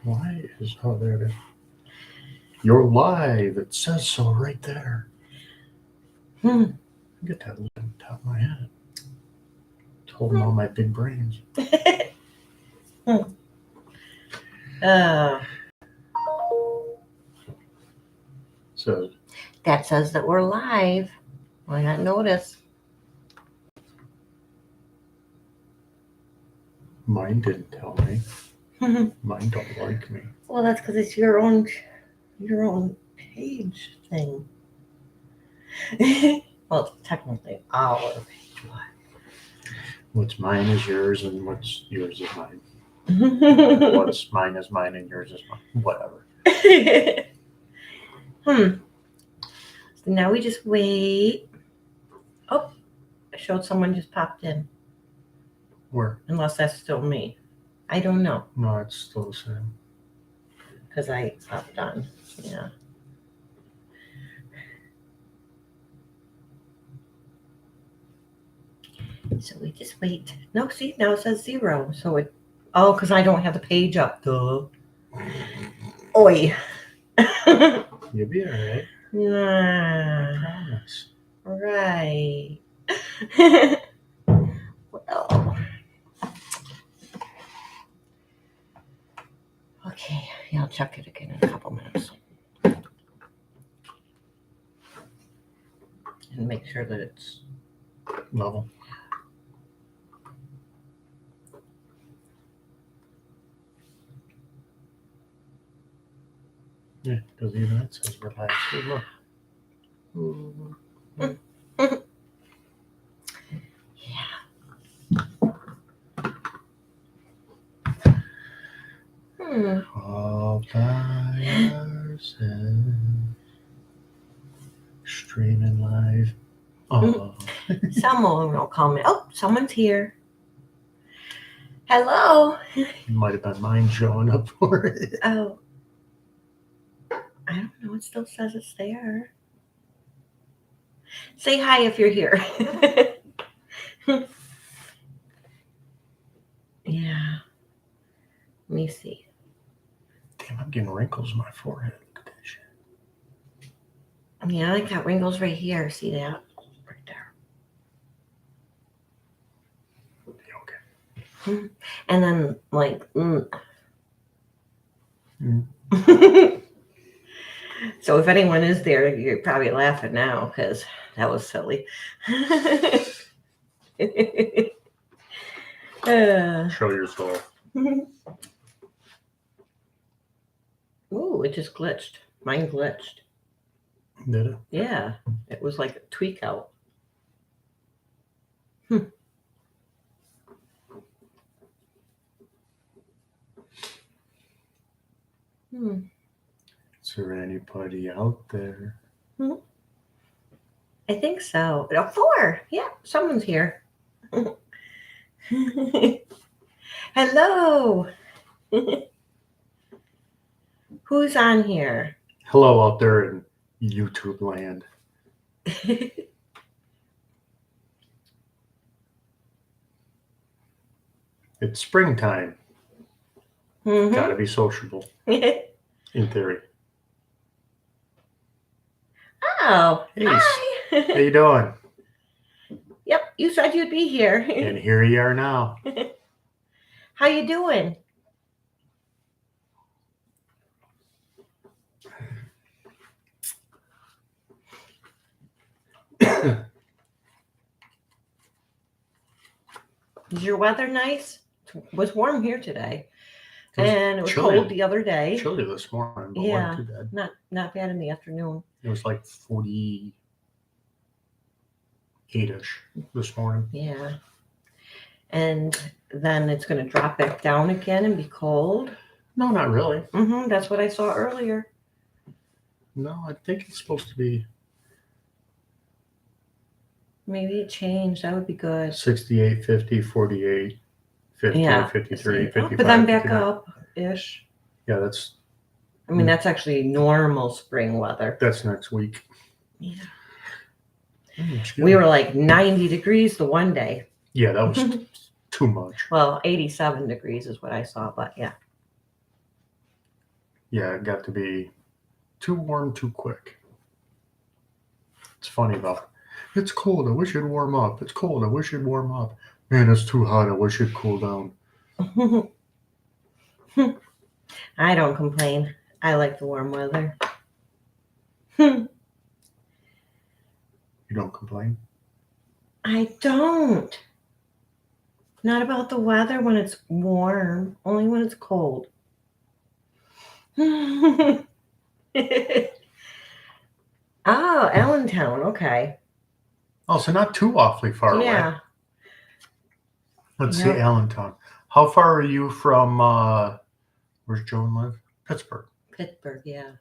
Why is there it is? You're live. It says so right there. Hmm. Get that on top of my head. It's holding all my big brains. uh, So that says that we're live. Why not notice? mine didn't tell me. Mine don't like me. Well, that's because it's your own page thing. Well, technically our page. What's mine is yours, and what's yours is mine. What? What's mine is mine, and yours is mine. Whatever. So now we just wait. Oh, I showed someone just popped in. Where? Unless that's still me. I don't know. No, it's still the same. Because I popped on. Yeah. So we just wait. No, see, now it says 0. So it. Oh, because I don't have the page up. Duh. Oi. You'll be all right. Nah. I promise. Right. Well. Okay. Yeah, I'll check it again in a couple minutes. And make sure that it's level. Yeah, because even it says relax. Look. All by yourself. Streaming live. Oh. Someone will call me. Oh, someone's here. Hello. It might have been mine showing up for it. Oh. I don't know. It still says it's there. Say hi if you're here. Yeah. Let me see. Damn, I'm getting wrinkles in my forehead. Look at that shit. Yeah, I got wrinkles right here. See that? Right there. Okay. And then, like, So if anyone is there, you're probably laughing now because that was silly. Show yourself. Ooh, it just glitched. Mine glitched. Did it? Yeah, it was like a tweak out. Is there anybody out there? I think so. 4. Yeah, someone's here. Hello. Who's on here? Hello out there in YouTube land. It's springtime. Gotta be sociable. In theory. Oh, hey, hi. How you doing? Yep, you said you'd be here. And here you are now. How you doing? Is your weather nice? It was warm here today. And it was chilly. Cold the other day. Chilly this morning, but yeah, wasn't too bad. Not bad in the afternoon. It was like 48-ish this morning. Yeah. And then it's going to drop back down again and be cold. No, not really. That's what I saw earlier. No, I think it's supposed to be. Maybe it changed. That would be good. 68, 50, 48, 50, yeah. 53, 55. But then back up-ish. Yeah, that's. I mean, that's actually normal spring weather. That's next week. Yeah. We were like 90 degrees the one day. Yeah, that was too much. Well, 87 degrees is what I saw, but yeah. Yeah, it got to be too warm too quick. It's funny though. It's cold. I wish it'd warm up. It's cold. I wish it'd warm up. Man, it's too hot. I wish it'd cool down. I don't complain. I like the warm weather. I You don't complain? don't. Not about the weather when it's warm, only when it's cold. Oh, Allentown. Okay. Oh, so not too awfully far away. Yeah. Let's Yep. see, Allentown. How far are you from, where's Joan live? Pittsburgh. Pittsburgh, yeah.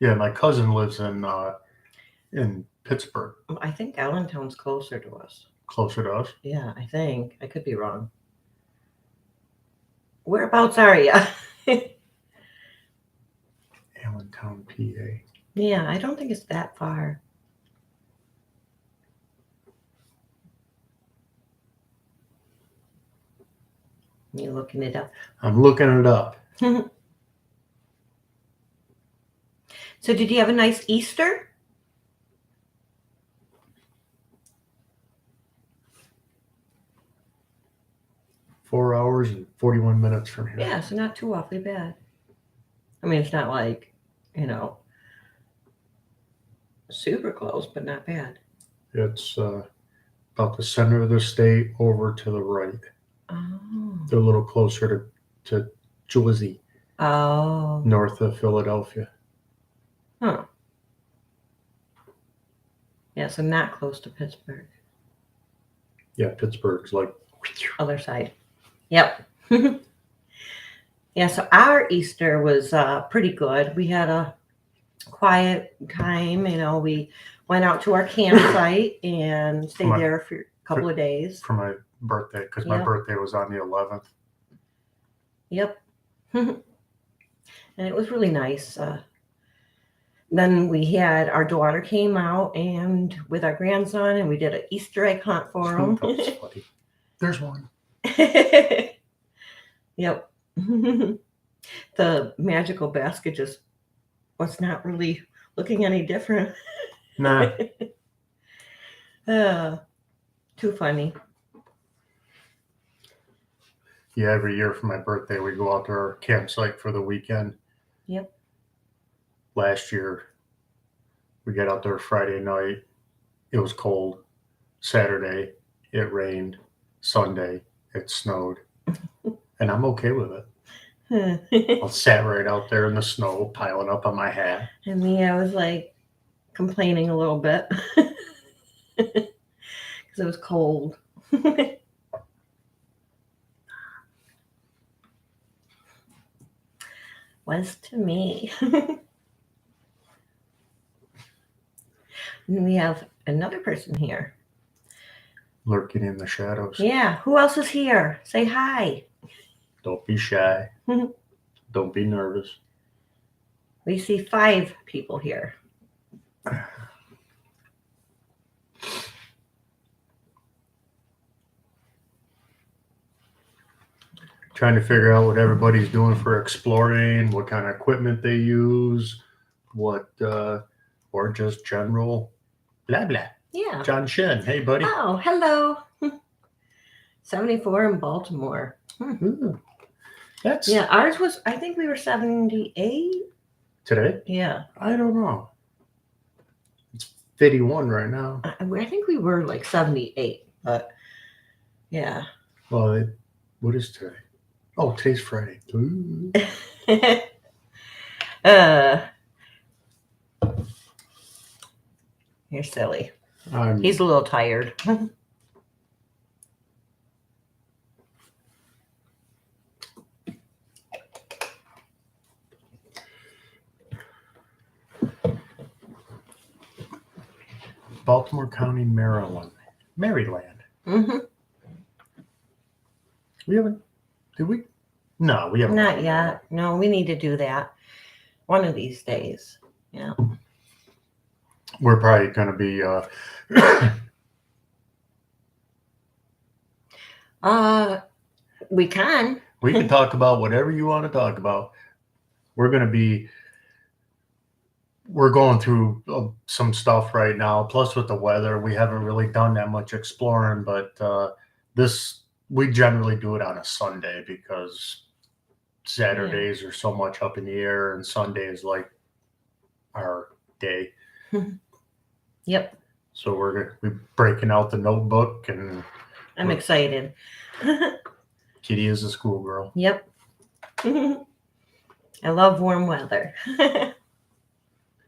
Yeah, my cousin lives in Pittsburgh, I think Allentown's closer to us. closer to us. Yeah, I think. I could be wrong. Whereabouts are you? Allentown, PA. Yeah, I don't think it's that far. You looking it up? I'm looking it up. So did you have a nice Easter? Four hours and 41 minutes from here. Yeah, so not too awfully bad. I mean, it's not like, super close, but not bad. It's about the center of the state over to the right. Oh. They're a little closer to Jersey, Oh. north of Philadelphia. Huh. Yeah, so not close to Pittsburgh. Yeah, Pittsburgh's like Other side. Yep. Yeah, so our Easter was pretty good. We had a quiet time. We went out to our campsite and stayed there for a couple of days. for my birthday, because my Yep. birthday was on the 11th. Yep. And it was really nice. Then we had our daughter came out and with our grandson, and we did an Easter egg hunt for him. That was funny. There's one. Yep. The magical basket just was not really looking any different. Nah. Too funny. Yeah, every year for my birthday, we go out to our campsite for the weekend. Yep. Last year, we got out there Friday night. It was cold. Saturday, it rained. Sunday, it snowed. And I'm okay with it. I sat right out there in the snow, piling up on my hat. And me, I was like complaining a little bit because it was cold. Was to me. And we have another person here. Lurking in the shadows. Yeah. Who else is here? Say hi. Don't be shy. Don't be nervous. We see 5 people here. Trying to figure out what everybody's doing for exploring, what kind of equipment they use, or just general blah blah. Yeah. John Shen, hey buddy. Oh, hello. 74 in Baltimore. Ooh, that's Yeah, ours was, I think we were 78. today. Yeah. I don't know. It's 51 right now. I think we were like 78, but yeah. Well, what is today? Oh, today's Friday. Ooh. You're silly. I'm He's a little tired. Baltimore County, Maryland. Maryland. Mm-hmm. We haven't. Did we? No, we haven't. Not yet. No, we need to do that one of these days. Yeah. We're probably going to be. We can. We can talk about whatever you want to talk about. we're going to be, we're going through some stuff right now. Plus, with the weather, we haven't really done that much exploring. But we generally do it on a Sunday because Saturdays are so much up in the air, and Sunday is like our day. Yep. So we're breaking out the notebook, and I'm excited. Kitty is a schoolgirl. Yep. I love warm weather.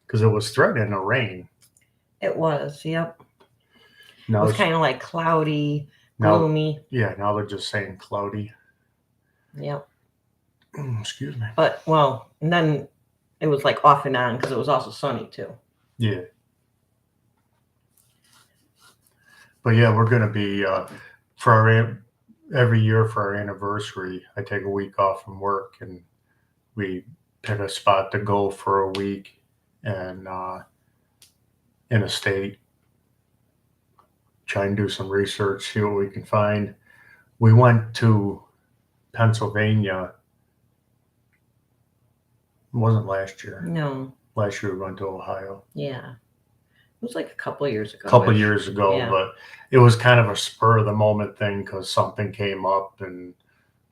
Because it was threatening to rain. It was, yep. Now it was kind of like cloudy, gloomy. Now they're just saying cloudy. Yep. Excuse me. But, well, and then it was like off and on because it was also sunny too. Yeah. But yeah, we're going to be, every year for our anniversary, I take a week off from work and we pick a spot to go for a week and in a state, try and do some research, see what we can find. We went to Pennsylvania. It wasn't last year. No. Last year we went to Ohio. Yeah. It was like a couple of years ago. But it was kind of a spur of the moment thing because something came up and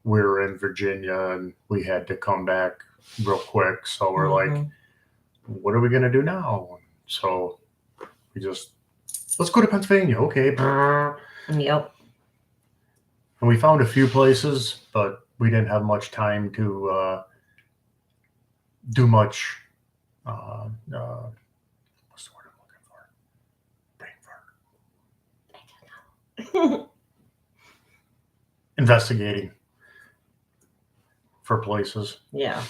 we were in Virginia and we had to come back real quick. So we're like, what are we going to do now? So we just, let's go to Pennsylvania. Okay. Yep. And we found a few places, but we didn't have much time to do much. What's the word I'm looking for? Brain fart. Investigating for places. Yeah.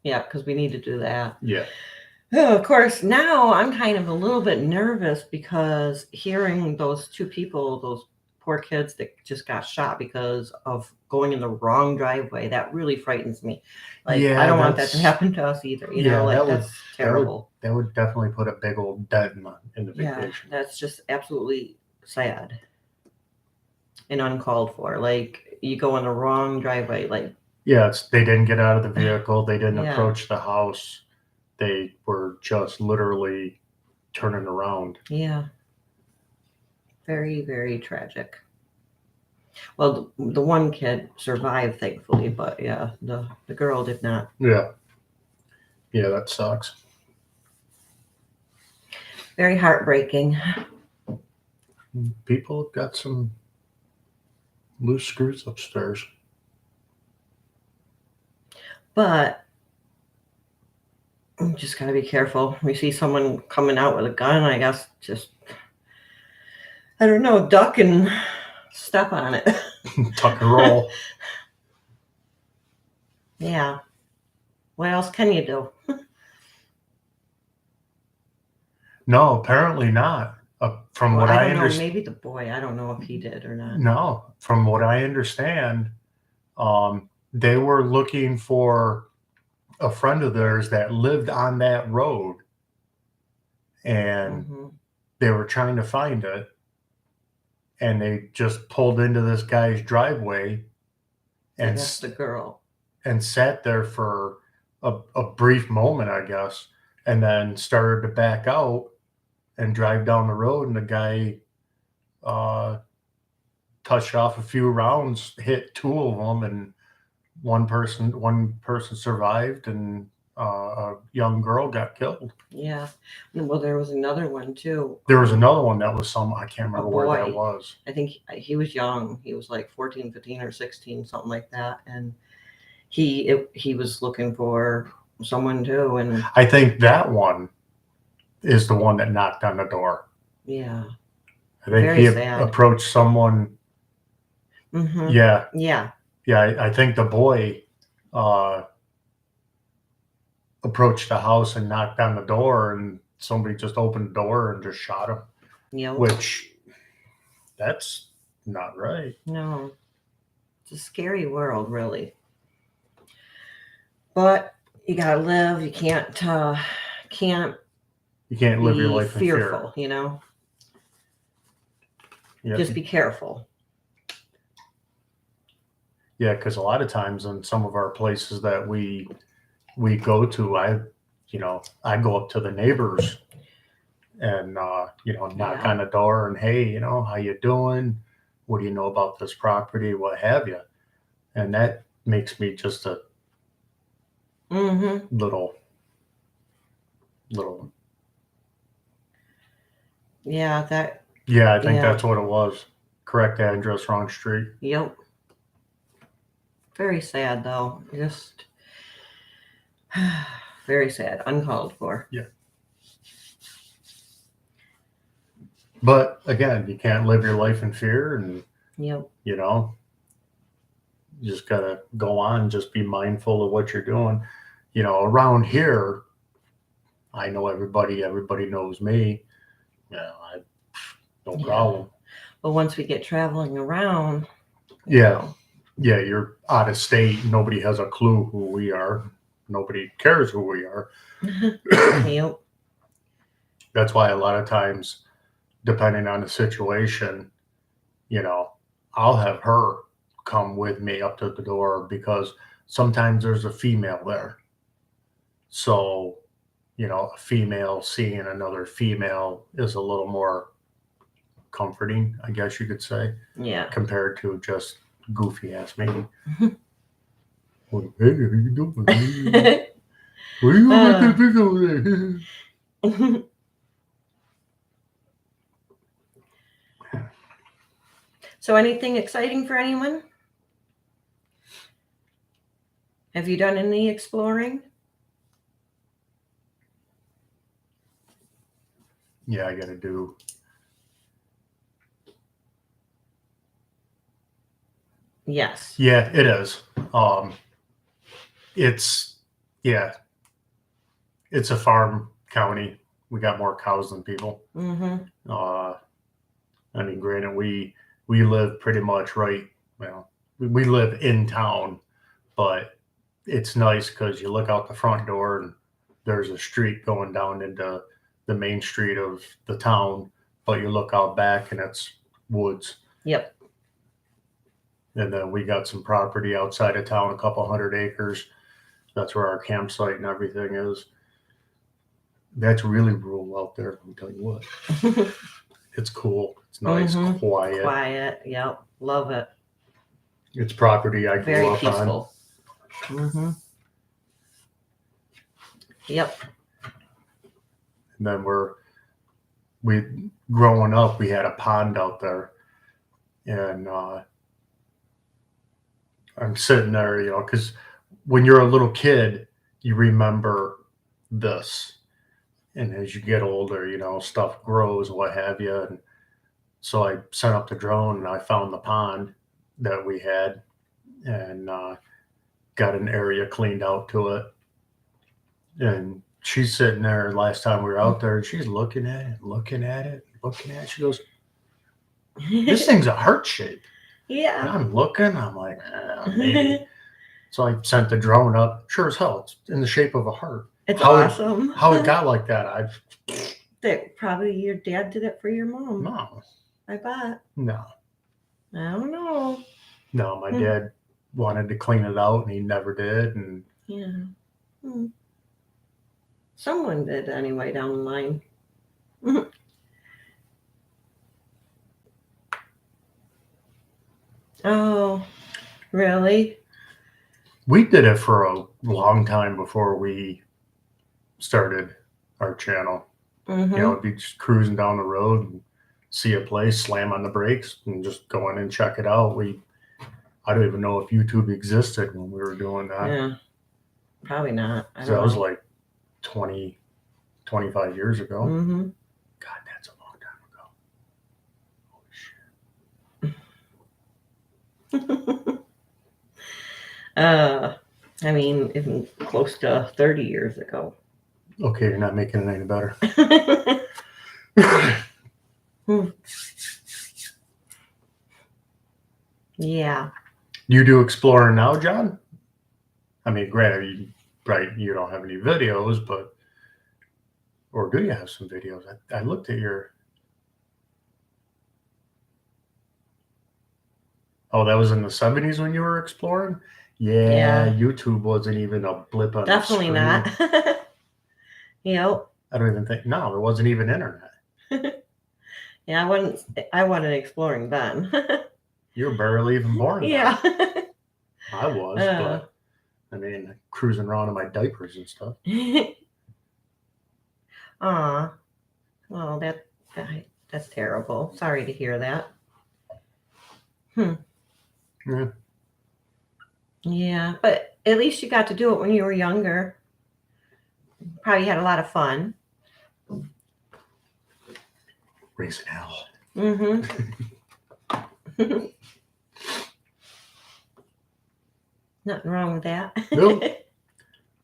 Yeah, because we need to do that. Yeah. Oh, of course, now I'm kind of a little bit nervous because hearing those two people, those poor kids that just got shot because of going in the wrong driveway, that really frightens me. Like, I don't want that to happen to us either. You know, like that's terrible. That would definitely put a big old dent in the vacation. That's just absolutely sad and uncalled for. Like, you go in the wrong driveway. Like, they didn't get out of the vehicle. They didn't approach the house. They were just literally turning around. Yeah. Very, very tragic. Well, the one kid survived, thankfully, but yeah, the girl did not. Yeah. Yeah, that sucks. Very heartbreaking. People have got some loose screws upstairs. But you just got to be careful. We see someone coming out with a gun, I guess just, I don't know, duck and step on it. Tuck and roll. Yeah. What else can you do? No, apparently not. From what I understand, maybe the boy. I don't know if he did or not. No, from what I understand, they were looking for a friend of theirs that lived on that road, and they were trying to find it, and they just pulled into this guy's driveway, and that's the girl, and sat there for a brief moment, I guess, and then started to back out and drive down the road, and the guy touched off a few rounds, hit two of them, and one person survived, and a young girl got killed. Yeah. Well, there was another one too. There was another one that was I can't remember where that was. I think he was young. He was like 14, 15 or 16, something like that. And he was looking for someone too. And I think that one is the one that knocked on the door. Yeah. I think he approached someone. Yeah. Yeah. Yeah. I think the boy approached the house and knocked on the door, and somebody just opened the door and just shot him. Yeah. Which, that's not right. No. It's a scary world, really. But you gotta live. You can't live your life in fearful, fear. You know? Yeah. Just be careful. Yeah, because a lot of times in some of our places that we we go to, I go up to the neighbors and, knock Yeah. on the door and, hey, how you doing? What do you know about this property? What have you? And that makes me just a Mm-hmm. little, Yeah, that, yeah, I think yeah. that's what it was. Correct address, wrong street. Yep. Very sad though. Just very sad. Uncalled for. But again, you can't live your life in fear, and Yep. you just gotta go on. Just be mindful of what you're doing. Around here, I know everybody. Everybody knows me. No Yeah. problem. But once we get traveling around, Yeah, you're out of state. Nobody has a clue who we are. Nobody cares who we are. Yep. That's why a lot of times, depending on the situation, I'll have her come with me up to the door because sometimes there's a female there. So, a female seeing another female is a little more comforting, I guess you could say, Yeah. compared to just goofy ass me. Well, hey, how you doing? What are you making big over there? So, anything exciting for anyone? Have you done any exploring? Yeah, I got to do. Yes. Yeah, it is. It's yeah, it's a farm county. We got more cows than people. Mm-hmm. I mean, granted, we live pretty much right. Well, we live in town, but it's nice because you look out the front door and there's a street going down into the main street of the town, but you look out back and it's woods. Yep. And then we got some property outside of town, a couple 100 acres. That's where our campsite and everything is. That's really rural out there. Let me tell you what. It's cool. It's nice, Mhm. quiet. Quiet. Yep. Love it. It's property I grew Very up on. peaceful. Mm-hmm. Yep. And then we growing up, we had a pond out there, and I'm sitting there, because when you're a little kid, you remember this, and as you get older, stuff grows, what have you. And so I sent up the drone and I found the pond that we had, and got an area cleaned out to it. And she's sitting there last time we were out there, and she's looking at it, looking at it, looking at it. She goes, "This thing's a heart shape." And Yeah. I'm looking, I'm like, maybe. So I sent the drone up. Sure as hell, it's in the shape of a heart. It's How awesome. How it got like that, That probably your dad did it for your mom. no, I bet. no, I don't know. no. My dad wanted to clean it out, and he never did. And Yeah. Someone did anyway down the line. Oh, really? we did it for a long time before we started our channel. Mm-hmm. It'd be just cruising down the road and see a place, slam on the brakes, and just go in and check it out. I don't even know if YouTube existed when we were doing that. Yeah. Probably not. I So don't that was know. like 20, 25 years ago. Mm-hmm. God, that's a long time ago. I mean, even close to 30 years ago. Okay, you're not making it any better. Yeah. You do exploring now, John? I mean, granted, you don't have any videos, but, or do you have some videos? I looked at your. Oh, that was in the 70s when you were exploring? Yeah, Yeah. YouTube wasn't even a blip on Definitely the screen. not. Yep. I don't even think. No, there wasn't even internet. Yeah, I wasn't exploring then. You were barely even born Yeah. then. I was, Uh, but I mean, cruising around in my diapers and stuff. Aw. Well, that's terrible. Sorry to hear that. Yeah. Yeah, but at least you got to do it when you were younger. Probably had a lot of fun. Raising hell. Mm-hmm. Nothing wrong with that. Nope.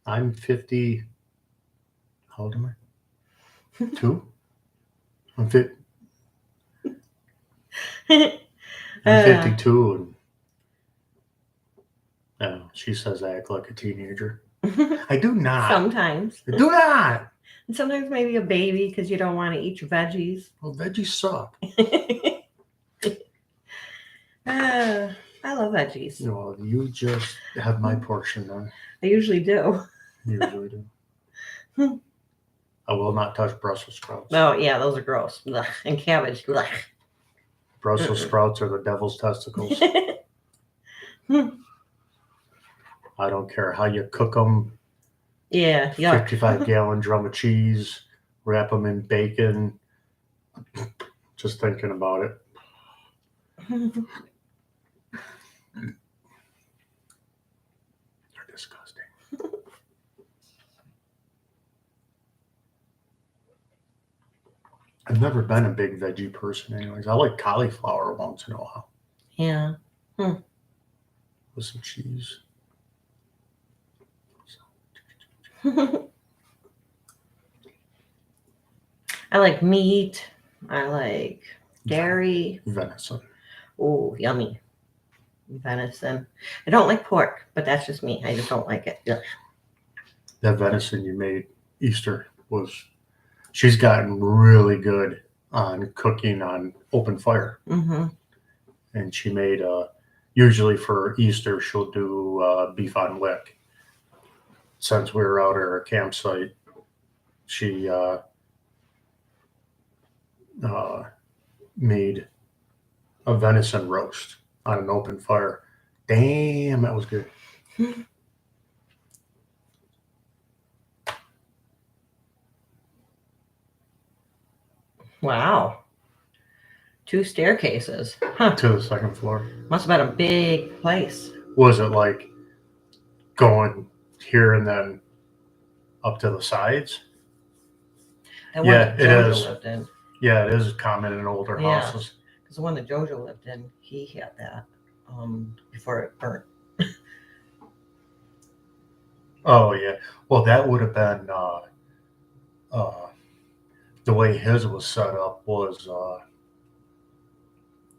I'm 50. How old am I? 2? I'm 50. I'm 52, and she says I act like a teenager. I do not. Sometimes. I do not. And sometimes maybe a baby because you don't want to eat your veggies. Well, veggies suck. I love veggies. Well, you just have my portion then. I usually do. You usually do. I will not touch Brussels sprouts. Oh, yeah, those are gross. Ugh. And cabbage. Ugh. Brussels sprouts are the devil's testicles. I don't care how you cook them. Yeah, yuck. 55-gallon drum of cheese, wrap them in bacon. Just thinking about it. They're disgusting. I've never been a big veggie person anyways. I like cauliflower once in a while Yeah. with some cheese. I like meat. I like dairy. Venison. Oh, yummy. Venison. I don't like pork, but that's just me. I just don't like it. Ugh. That venison you made Easter was, she's gotten really good on cooking on open fire. Mm-hmm. And she made, usually for Easter, she'll do beef on wick. Since we were out at her campsite, she made a venison roast on an open fire. Damn, that was good. Wow. 2 staircases. Huh. To the second floor. Must have been a big place. Was it like going here and then up to the sides? That Yeah, one that it Jojo is. lived in. Yeah, it is common in older Yeah. houses. Because the one that Jojo lived in, he had that before it burnt. Oh yeah. Well, that would have been the way his was set up was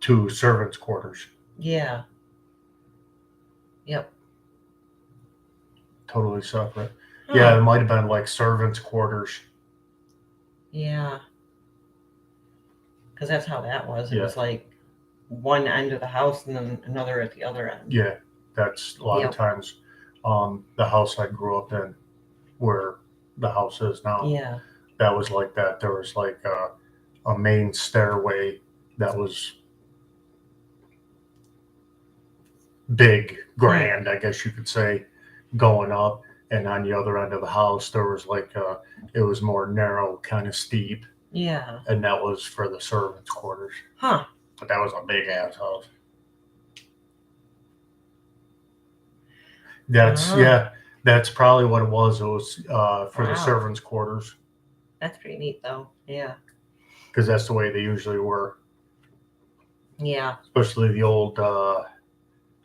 2 servants' quarters. Yeah. Yep. Totally separate. Huh. Yeah, it might have been like servants' quarters. Yeah. Because that's how that was. It Yeah. was like one end of the house and then another at the other end. Yeah, that's a lot Yep. of times the house I grew up in, where the house is now. Yeah. That was like that. There was like a main stairway that was big, grand, I guess you could say, going up. And on the other end of the house, there was like it was more narrow, kind of steep. Yeah. And that was for the servants' quarters. Huh. But that was a big ass house. That's Wow. that's probably what it was. It was for the Wow. servants' quarters, That's pretty neat, though. Yeah. because that's the way they usually were, Yeah. especially the old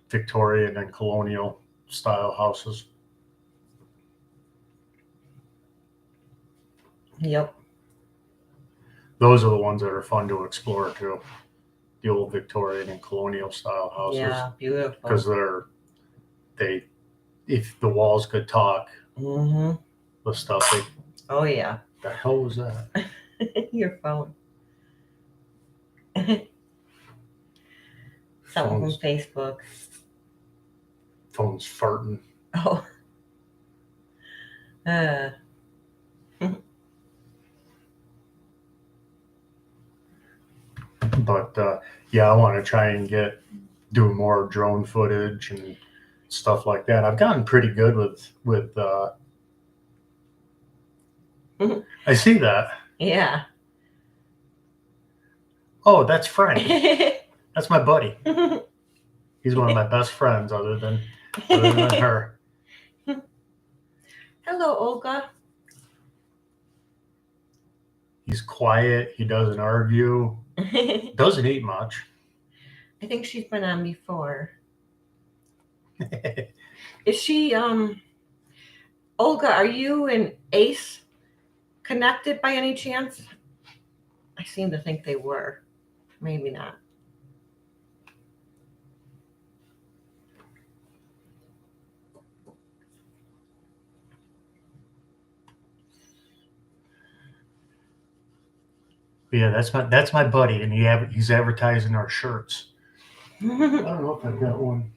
Victorian and colonial style houses. Yep. Those are the ones that are fun to explore too. The old Victorian and colonial style houses, Yeah. Beautiful. because if the walls could talk, Mm-hmm. the stuff. Oh, yeah. The hell was that? Your phone. Something from Phones. Facebook. Phone's farting. Oh. But yeah, I want to try and do more drone footage and stuff like that. I've gotten pretty good with. I see that. Yeah. Oh, that's Frank. That's my buddy. He's one of my best friends, other than her. Hello, Olga. He's quiet. He doesn't argue. I Doesn't eat much. think she's been on before. Is she Olga, are you and Ace connected by any chance? I seem to think they were. Maybe not. Yeah, that's my buddy, and he's advertising our shirts. I don't know if I've got one.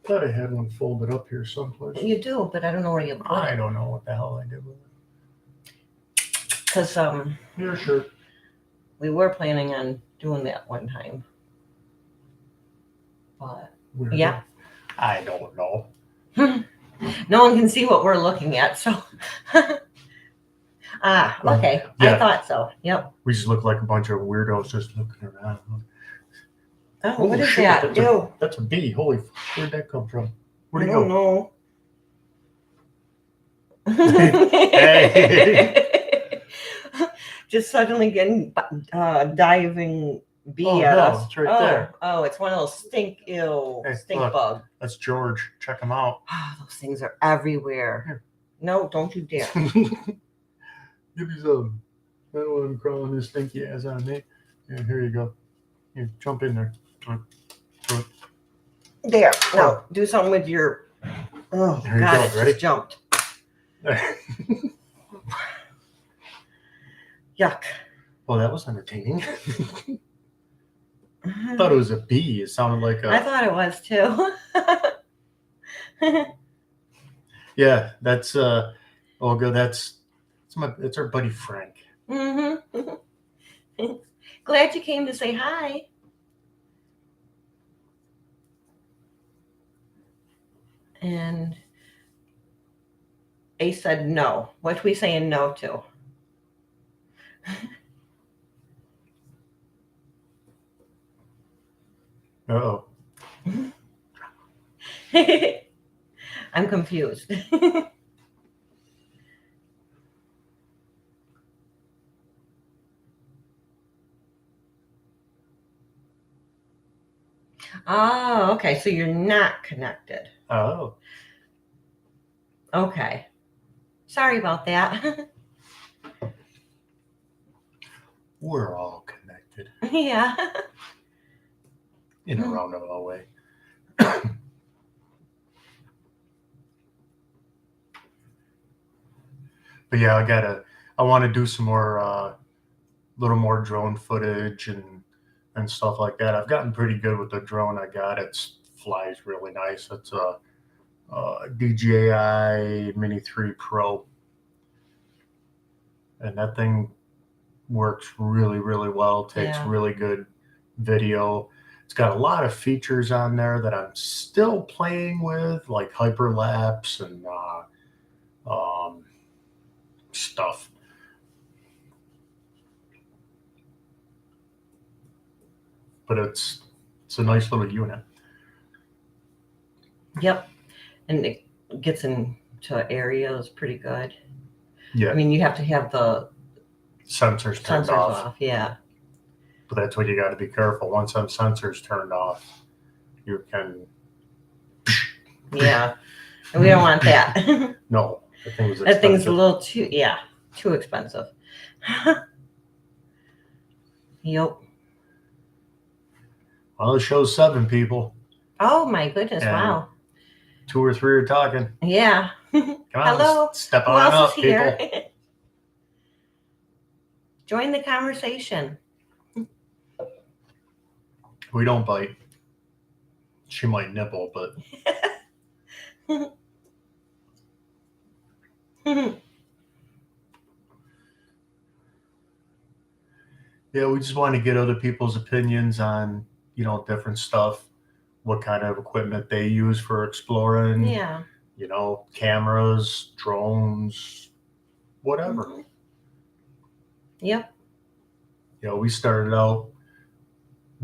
I thought I had one folded up here someplace. You do, but I don't know where you put I it. don't know what the hell I did with it. Because Your shirt. we were planning on doing that one time. But Where yeah. I don't know. No one can see what we're looking at, so okay. Yeah. I thought so. Yep. We just look like a bunch of weirdos just looking around. Oh, what is shit, that? Ew. That's a bee. Holy, where'd that come from? Where'd I it don't go? know. Hey. Just suddenly getting diving bee Oh, at no, us. it's right there. Oh, it's one of those stink Hey, stink look. bug. That's George. Check him out. Those things are everywhere. Here. No, don't you dare. Give me some. I don't want him crawling his stinky ass on me. Yeah, here you go. Here, jump in there. There. No, do something with your. Oh, There you God, go. it Ready? just jumped. Yuck. Well, that was entertaining. I thought it was a bee. It sounded like I a. thought it was too. Yeah, that's Olga. That's our buddy Frank. Mm-hmm. Glad you came to say hi. And Ace said no. What are we saying no to? Uh-oh. I'm confused. Oh, okay. So you're not connected. Oh. Okay. Sorry about that. We're all connected Yeah. in a roundabout way. But yeah, I want to do some more, little more drone footage and stuff like that. I've gotten pretty good with the drone I got. It flies really nice. It's a DJI Mini 3 Pro. And that thing works really, really well. Takes Yeah. really good video. It's got a lot of features on there that I'm still playing with, like hyperlapse and stuff. But it's a nice little unit. Yep. And it gets into areas pretty good. Yeah. I mean, you have to have the Sensors turned sensors off. off. Yeah. But that's what you got to be careful. Once them sensors turned off, you can. Yeah. And we don't want that. No, that thing was That thing's a expensive. little too expensive. Yep. Well, it shows 7 people. Oh my goodness! And wow. 2 or 3 are talking. Yeah. Come on, Hello. step Who on else up, is here? people. Join the conversation. We don't bite. she might nibble, but yeah, we just want to get other people's opinions on, different stuff, what kind of equipment they use for exploring, Yeah. Cameras, drones, whatever. Mhm. Yep. We started out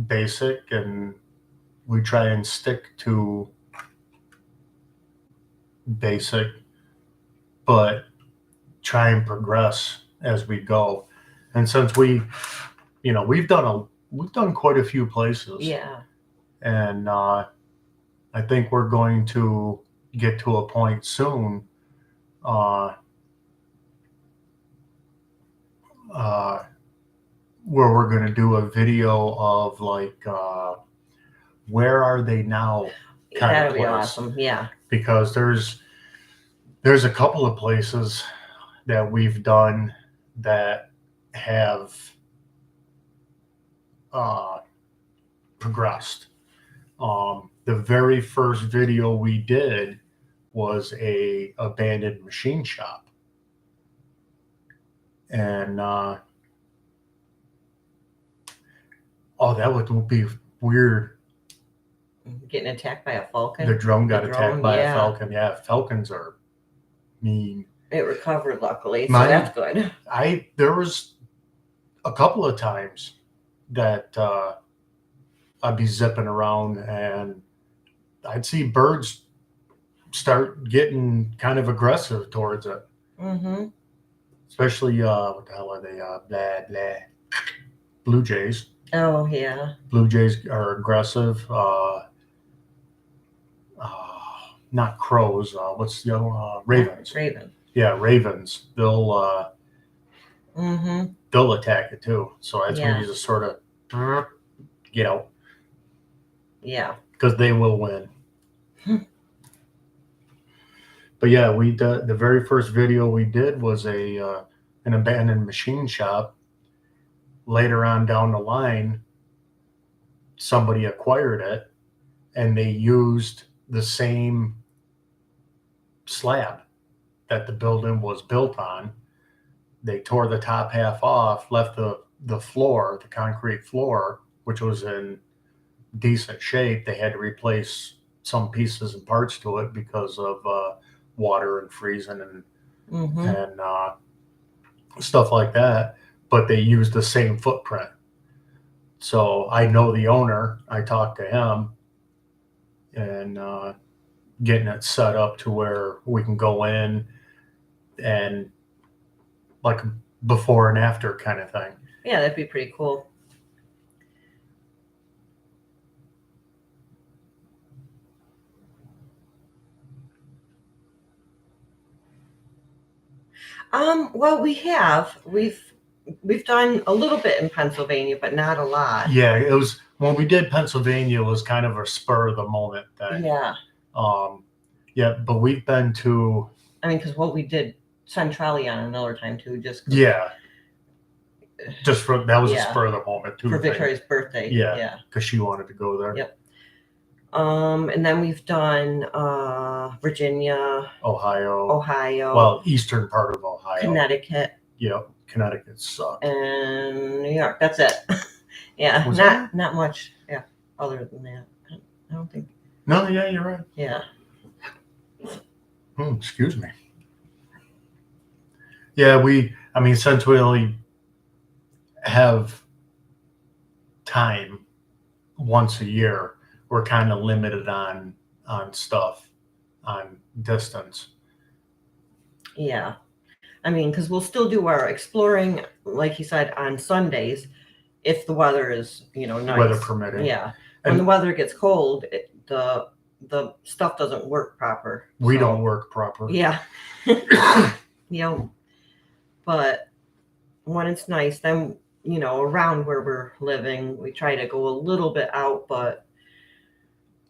basic, and we try and stick to basic, but try and progress as we go. And since we've done quite a few places. Yeah. And I think we're going to get to a point soon uh, where we're going to do a video of like where are they now kind That'll of be place. awesome. Yeah. Because there's a couple of places that we've done that have progressed. The very first video we did was a abandoned machine shop, and that would be weird. Getting attacked by a falcon. The drone got The attacked drone, by yeah. a falcon. Yeah, falcons are mean. It recovered luckily, so Mine- that's good. There was a couple of times that I'd be zipping around and I'd see birds start getting kind of aggressive towards it. Mm-hmm. Especially what the hell are they? Blue jays. Oh yeah. Blue jays are aggressive. Not crows. What's the other one? Ravens. Raven. Yeah, ravens. They'll Mm-hmm. they'll attack it too. So that's when Yeah. you just sort of get out, Yeah. because they will win. But yeah, the very first video we did was an abandoned machine shop. Later on down the line, somebody acquired it, and they used the same slab that the building was built on. They tore the top half off, left the floor, the concrete floor, which was in decent shape. They had to replace some pieces and parts to it because of water and freezing and stuff like that. But they used the same footprint. So I know the owner. I talked to him, and getting it set up to where we can go in and like before and after kind of thing. Yeah, that'd be pretty cool. Well, we've done a little bit in Pennsylvania, but not a lot. Yeah, it was when we did Pennsylvania, it was kind of a spur of the moment thing. Yeah. Yeah, but we've been to. I mean, because what we did Centralia on another time too, just Yeah. Just that was a Yeah. spur of the moment too. for Victoria's birthday. Yeah. Yeah. Because she wanted to go there. Yep. And then we've done Virginia, Ohio. Well, eastern part of Ohio. Connecticut, Yep. Connecticut sucked. and New York. That's it. Yeah, Was not much. Yeah, other than that, I don't think. No, yeah, you're right. Yeah. Excuse me. Yeah, since we only have time once a year, we're kind of limited on stuff, on distance. Yeah. I mean, because we'll still do our exploring, like you said, on Sundays, if the weather is, nice. Weather permitting. Yeah. When the weather gets cold, the stuff doesn't work proper. We don't work proper. Yeah. But when it's nice, then, around where we're living, we try to go a little bit out, but,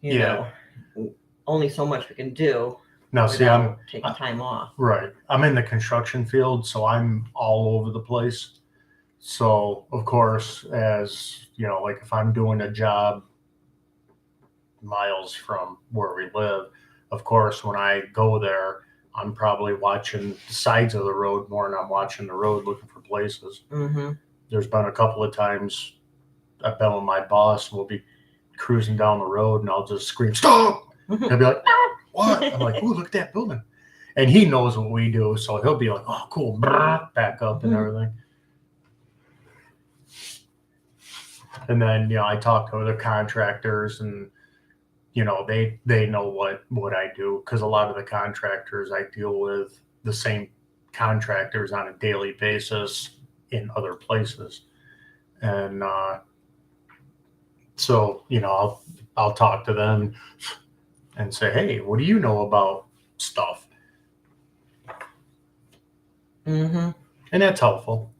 you know, only so much we can do. Now, see, I'm taking time off. Right. I'm in the construction field, so I'm all over the place. So, of course, as like if I'm doing a job miles from where we live. Of course, when I go there, I'm probably watching the sides of the road more than I'm watching the road looking for places. Mm-hmm. There's been a couple of times I've been with my boss, and we'll be cruising down the road, and I'll just scream, "Stop!" And he'll be like, "No, what?" I'm like, "Oh, look at that building." And he knows what we do, so he'll be like, "Oh, cool," back up and everything. And then, I talk to other contractors, and they know what I do, because a lot of the contractors I deal with the same contractors on a daily basis in other places, and so I'll talk to them and say, "Hey, what do you know about stuff?" Mm-hmm. And that's helpful.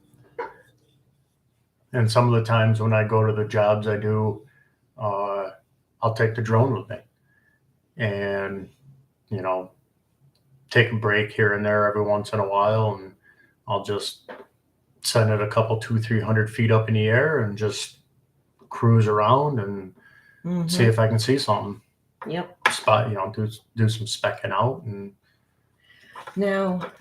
And some of the times when I go to the jobs I do, I'll take the drone with me, and you know take a break here and there every once in a while, and I'll just send it a couple 200-300 feet up in the air and just cruise around and see Mm-hmm. if I can see something. Yep. Spot, do some specking out. And Now,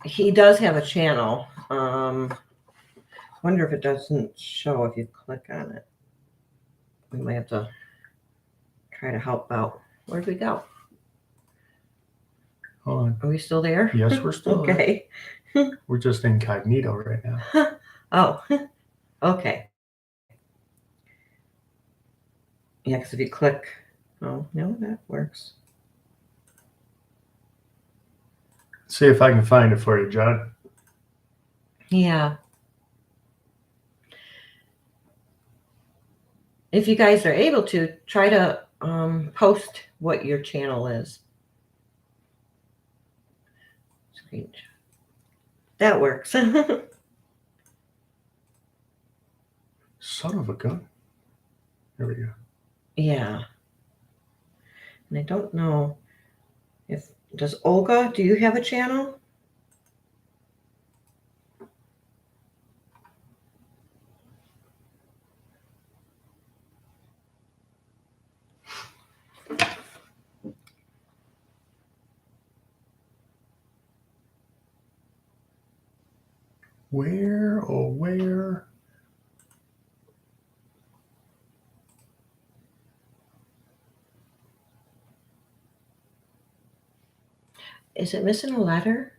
he does have a channel. Wonder if it doesn't show if you click on it. We might have to try to help out. Where'd we go? hold on. Are we still there? Yes, we're still there. Okay. We're just incognito right now. Oh, okay. Yeah, because if you click, oh no, that works. See if I can find it for you, John. Yeah. If you guys are able to, try to post what your channel is. Screenshot. That works. Son of a gun. There we go. Yeah. And I don't know if, does Olga, do you have a channel? Where, oh, where? Is it missing a letter?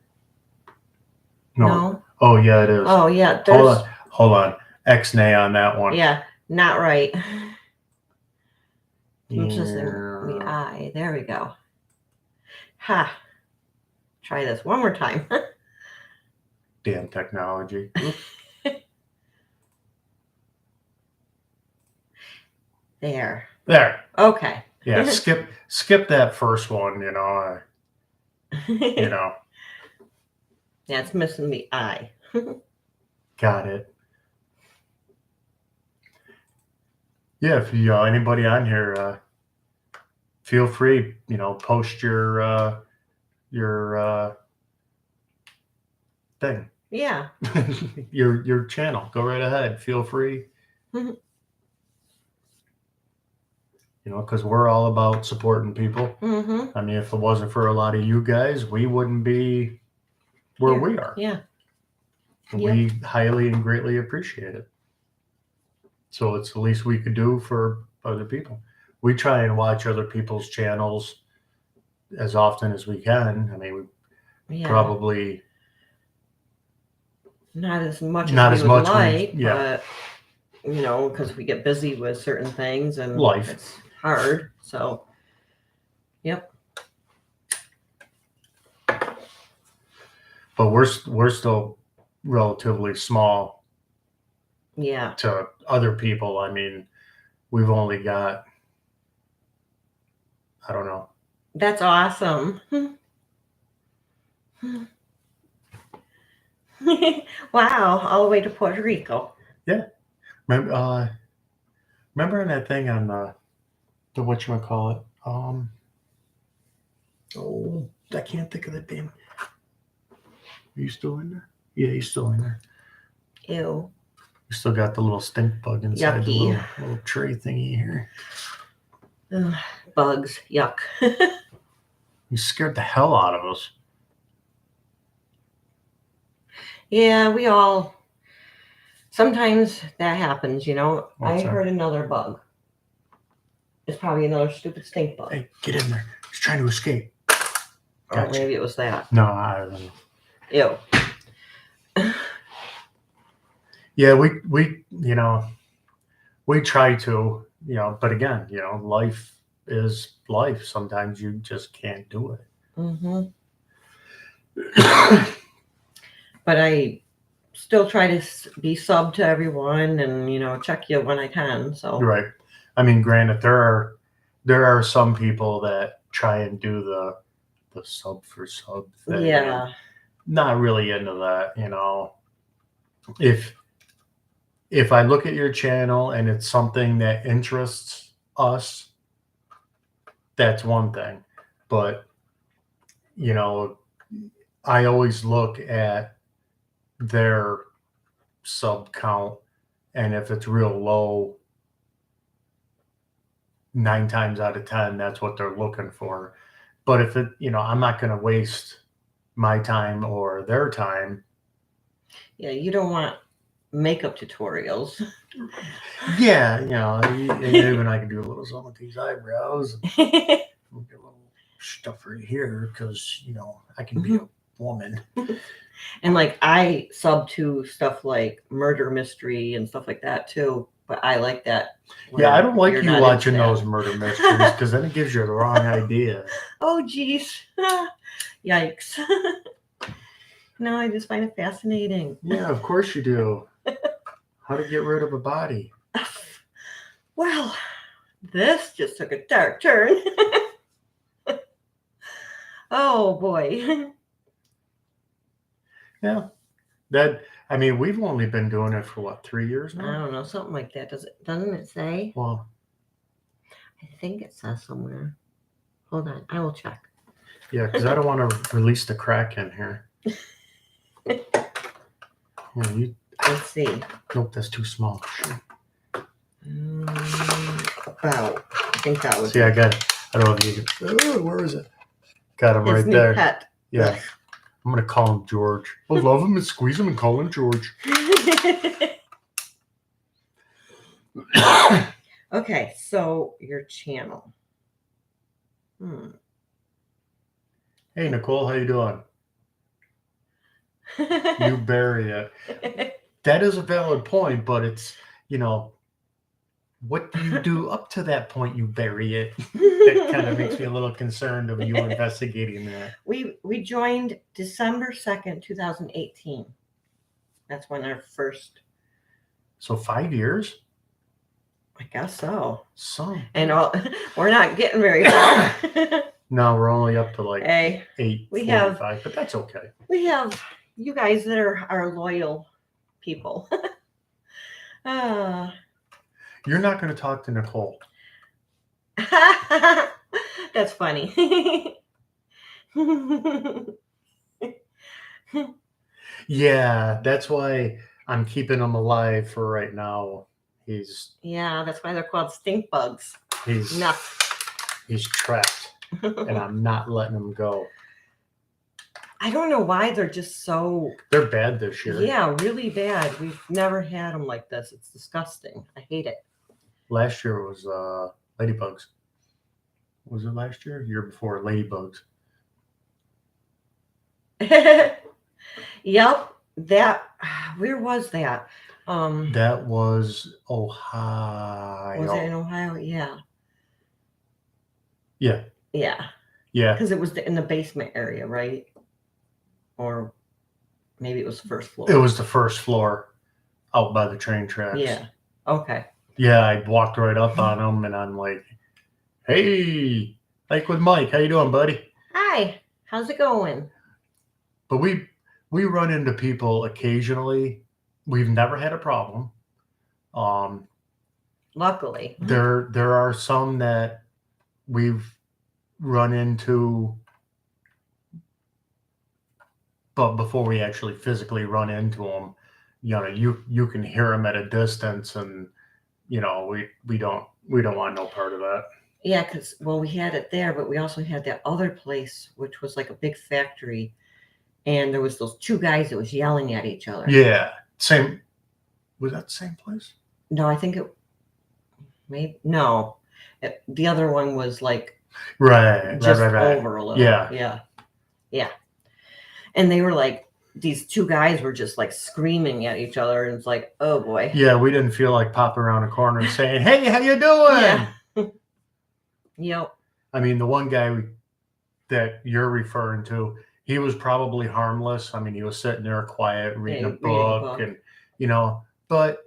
No. Oh, yeah, it is. Oh, yeah. There's, Hold on. X-nay on that one. yeah, not right. Yeah. Missing the I. There we go. Ha. Try this one more time. Damn technology. There. There. Okay. Yeah, skip that first one, Yeah, it's missing the I. got it. Yeah, if anybody on here, feel free, post your thing. Yeah. your channel. Go right ahead. Feel free. Because we're all about supporting people. Mm-hmm. I mean, if it wasn't for a lot of you guys, we wouldn't be where Here. we are. Yeah. We highly and greatly appreciate it. So it's the least we could do for other people. We try and watch other people's channels as often as we can. I mean, we probably not as much not as as we would much. like, Yeah. but because we get busy with certain things and Life. it's hard. So, yep. But we're still relatively small. Yeah. To other people. I mean, we've only got, I don't know. That's awesome. Wow, all the way to Puerto Rico. Yeah. Remember in that thing on the whatchamacallit? Oh, I can't think of the damn. Are you still in there? Yeah, he's still in there. Ew. We still got the little stink bug inside the Yucky. little tray thingy here. Ugh, bugs. Yuck. You scared the hell out of us. Yeah, we all. Sometimes that happens, you know. What's I that? heard another bug. It's probably another stupid stink bug. Hey, get in there. He's trying to escape. Or Gotcha. maybe it was that. No, I don't know. Ew. Yeah, we we try to, but again, life is life. Sometimes you just can't do it. Mm-hmm. But I still try to be sub to everyone and check you when I can. So Right. I mean, granted, there are some people that try and do the sub for sub thing. yeah. Not really into that, If I look at your channel and it's something that interests us, that's one thing. But I always look at their sub count, and if it's real low, 9 times out of 10, that's what they're looking for. But if I'm not going to waste my time or their time. Yeah, you don't want makeup tutorials. Yeah, even I can do a little something with these eyebrows. We'll get a little stuff right here because I can be a woman. And like I sub to stuff like murder mystery and stuff like that too. But I like that. Yeah, I don't like you watching those murder mysteries because then it gives you the wrong idea. Oh, geez. Yikes. No, I just find it fascinating. Yeah, of course you do. How to get rid of a body. Well, this just took a dark turn. Oh, boy. Yeah. We've only been doing it for what, 3 years I now? don't know, something like that. Doesn't it say? Well, I think it says somewhere. Hold on, I will check. yeah, because I don't want to release the crack in here. Let's see. Nope, that's too small. About. I think that was. See, I got it. I don't know if you can. Oh, where is it? Got him his right new there. Pet. Yeah. I'm going to call him George. I love him and squeeze him and call him George. Okay, so your channel. Hey, Nicole, how you doing? You bury it. That is a valid point, but it's, what do you do up to that point? You bury it. That kind of makes me a little concerned of you investigating that. We joined December 2nd, 2018. That's when our first. So 5 years? I guess so. And we're not getting very far. No, we're only up to like 8:45, but that's okay. We have you guys that are our loyal people. You're not going to talk to Nicole. That's funny. Yeah, that's why I'm keeping him alive for right now. Yeah, that's why they're called stink bugs. He's trapped, and I'm not letting him go. I don't know why they're just so. They're bad this year. Yeah, really bad. We've never had them like this. It's disgusting. I hate it. Last year was ladybugs. Was it last year? Year before, ladybugs. Yep. Where was that? That was Ohio. Was it in Ohio? Yeah. Yeah. Yeah. Yeah. Because it was in the basement area, right? Or maybe it was the first floor. It was the first floor out by the train tracks. Yeah. Okay. Yeah, I walked right up on them, and I'm like, hey, like with Mike, how you doing, buddy? Hi. How's it going? But we run into people occasionally. We've never had a problem. Luckily. There are some that we've run into, but before we actually physically run into them, you can hear them at a distance, and we don't want no part of that. Yeah, because we had it there, but we also had that other place, which was like a big factory, and there was those two guys that was yelling at each other. Yeah, same. Was that the same place? No, I think it maybe no. The other one was like Right, just right. over a little. Yeah. Yeah. And they were like, these two guys were just like screaming at each other, and it's like, oh boy. Yeah, we didn't feel like popping around a corner and saying, "Hey, how you doing?" Yeah. Yep. I mean, the one guy that you're referring to, he was probably harmless. I mean, he was sitting there quiet, reading a book, and but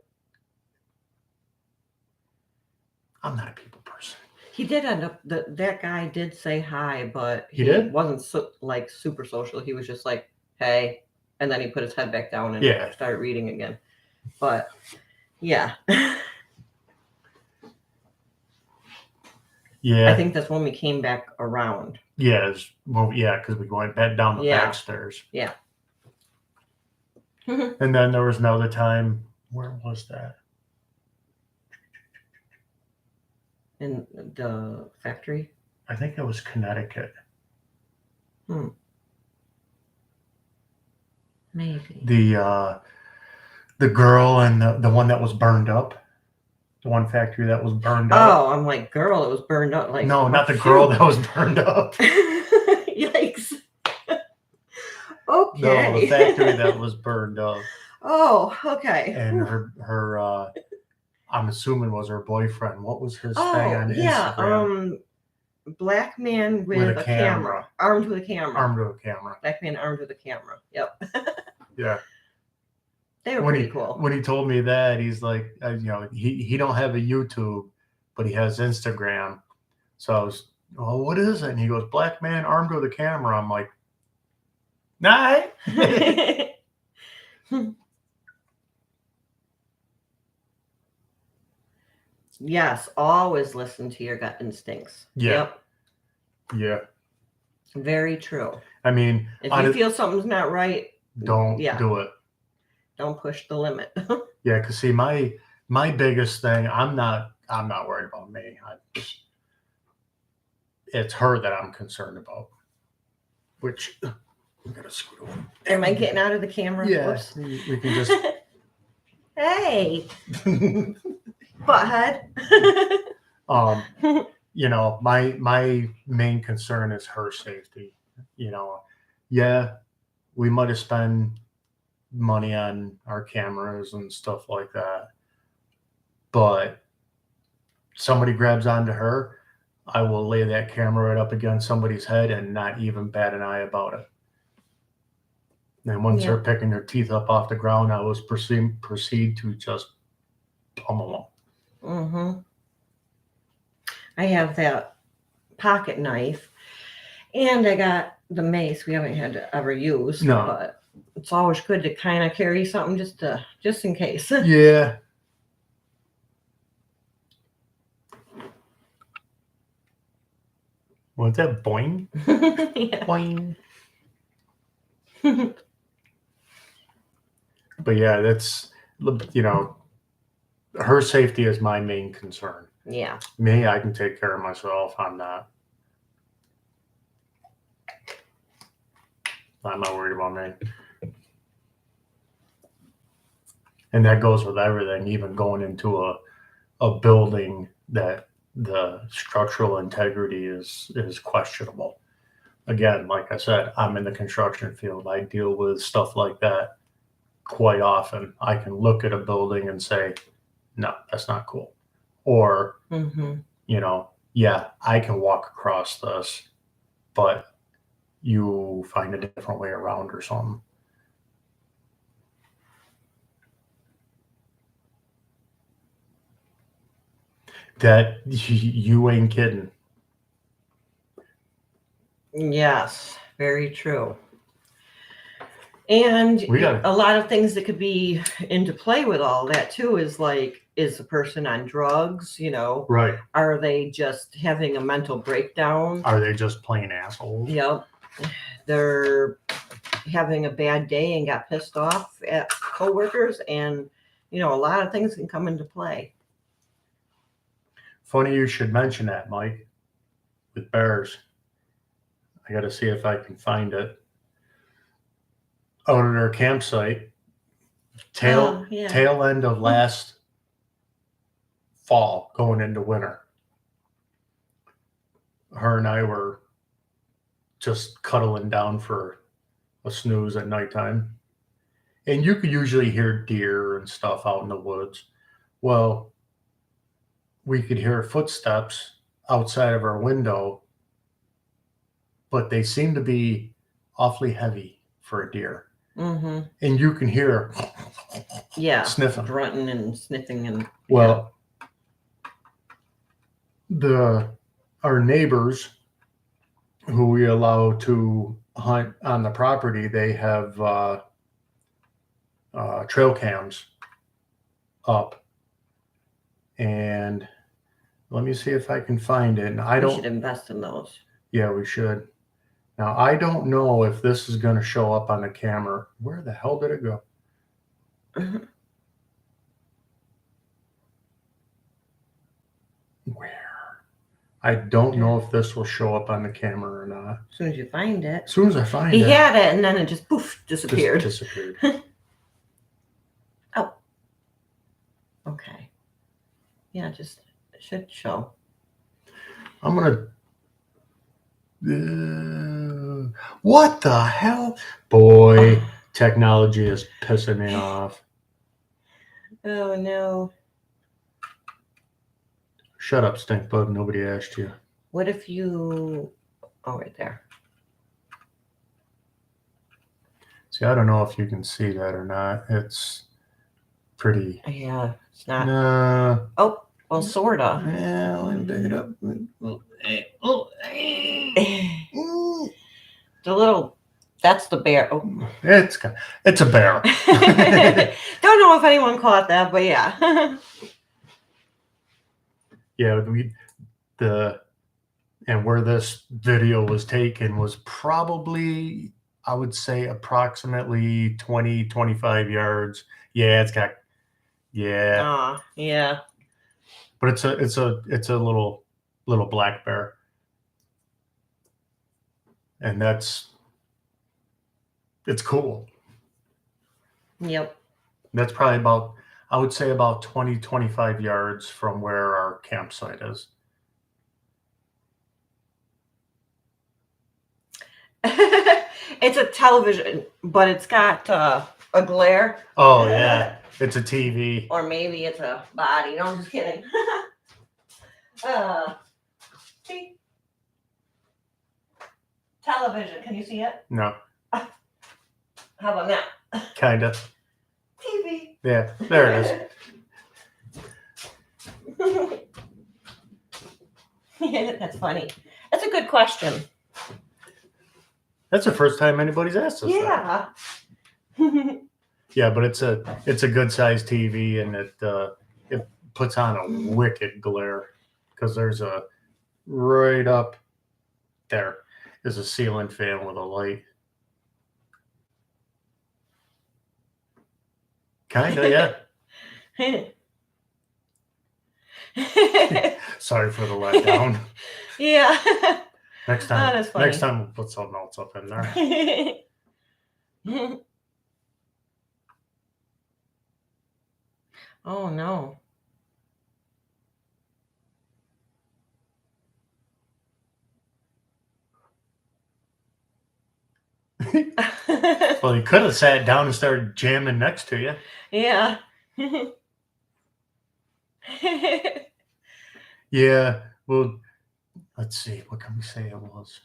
I'm not a people person. He did end up that guy did say hi, but he wasn't super social. He was just like, hey, and then he put his head back down and started reading again. But yeah. Yeah. I think that's when we came back around. Yeah, because we went down the back stairs. Yeah. And then there was another time. Where was that? In the factory? I think it was Connecticut. Maybe. The girl and the one that was burned up. The one factory that was burned up. Oh, I'm like, girl, it was burned up. Like, no, not the girl that was burned up. Yikes. Okay. No, the factory that was burned up. Oh, okay. And her I'm assuming was her boyfriend. What was his thing on Instagram? Black man with a camera. Armed with a camera. Armed with a camera. Black man armed with a camera. Yep. Yeah. They were pretty cool. When he told me that, he's like, he don't have a YouTube, but he has Instagram. So I was, what is it? And he goes, black man armed with a camera. I'm like, nah. Yes, always listen to your gut instincts. Yeah. Yep. Yeah. Very true. I mean, if you feel something's not right, don't do it. Don't push the limit. Yeah, because see, my biggest thing, I'm not worried about me. It's her that I'm concerned about. Which we gotta scoot over. Am I getting out of the camera? Yeah, whoops. We can just. Hey, butthead. My main concern is her safety. Yeah, we might have spent money on our cameras and stuff like that, but somebody grabs onto her, I will lay that camera right up against somebody's head and not even bat an eye about it. And once they're picking their teeth up off the ground, I will proceed to just pummel them. Mm-hmm. I have that pocket knife, and I got the mace. We haven't had to ever use, but it's always good to kind of carry something just in case. Yeah. What's that? Boing? Yeah. Boing. But yeah, that's, her safety is my main concern. Yeah. Me, I can take care of myself. I'm not worried about me. And that goes with everything, even going into a building that the structural integrity is questionable. Again, like I said, I'm in the construction field. I deal with stuff like that quite often. I can look at a building and say, no, that's not cool. Or, yeah, I can walk across this, but you find a different way around or something. That you ain't kidding. Yes, very true. And a lot of things that could be into play with all that too is like, is the person on drugs? Right. Are they just having a mental breakdown? Are they just plain assholes? Yep. They're having a bad day and got pissed off at coworkers, and a lot of things can come into play. Funny you should mention that, Mike, with bears. I got to see if I can find it. Out at our campsite, tail end of last fall, going into winter. Her and I were just cuddling down for a snooze at nighttime. And you could usually hear deer and stuff out in the woods. Well, we could hear footsteps outside of our window, but they seem to be awfully heavy for a deer. Mm-hmm. And you can hear sniffing, grunting and sniffing. And well, our neighbors who we allow to hunt on the property, they have trail cams up, and let me see if I can find it. And we should invest in those. Yeah, we should. Now, I don't know if this is going to show up on the camera. Where the hell did it go? Mm-hmm. Where? I don't know if this will show up on the camera or not. As soon as you find it. As soon as I find it. He had it, and then it just poof, disappeared. Disappeared. Oh. Okay. Yeah, just it should show. I'm going to... what the hell? Boy, technology is pissing me off. Oh, no. Shut up, stink bug. Nobody asked you. What if you... Oh, right there. See, I don't know if you can see that or not. It's pretty... Yeah, it's not... No. Oh, well, sort of. Yeah, let me pick it up. The little... That's the bear. Oh. It's a bear. Don't know if anyone caught that, but yeah. Yeah, and where this video was taken was probably, I would say, approximately 20, 25 yards. Yeah, it's got, yeah. Yeah. But it's a little black bear. And it's cool. Yep. That's probably about, I would say, about 20, 25 yards from where our campsite is. It's a television, but it's got a glare. Oh, yeah. It's a TV. Or maybe it's a body. No, I'm just kidding. See? Television. Can you see it? No. How about now? Kind of. TV. Yeah, there it is. Yeah, that's funny. That's a good question. That's the first time anybody's asked us that. Yeah, but it's a good sized TV, and it puts on a wicked glare because there's right up there is a ceiling fan with a light. Kinda, yeah. Sorry for the letdown. Yeah. Next time we'll put something else up in there. Oh no. Well, he could have sat down and started jamming next to you. Yeah. Yeah. Well, let's see. What can we say it was?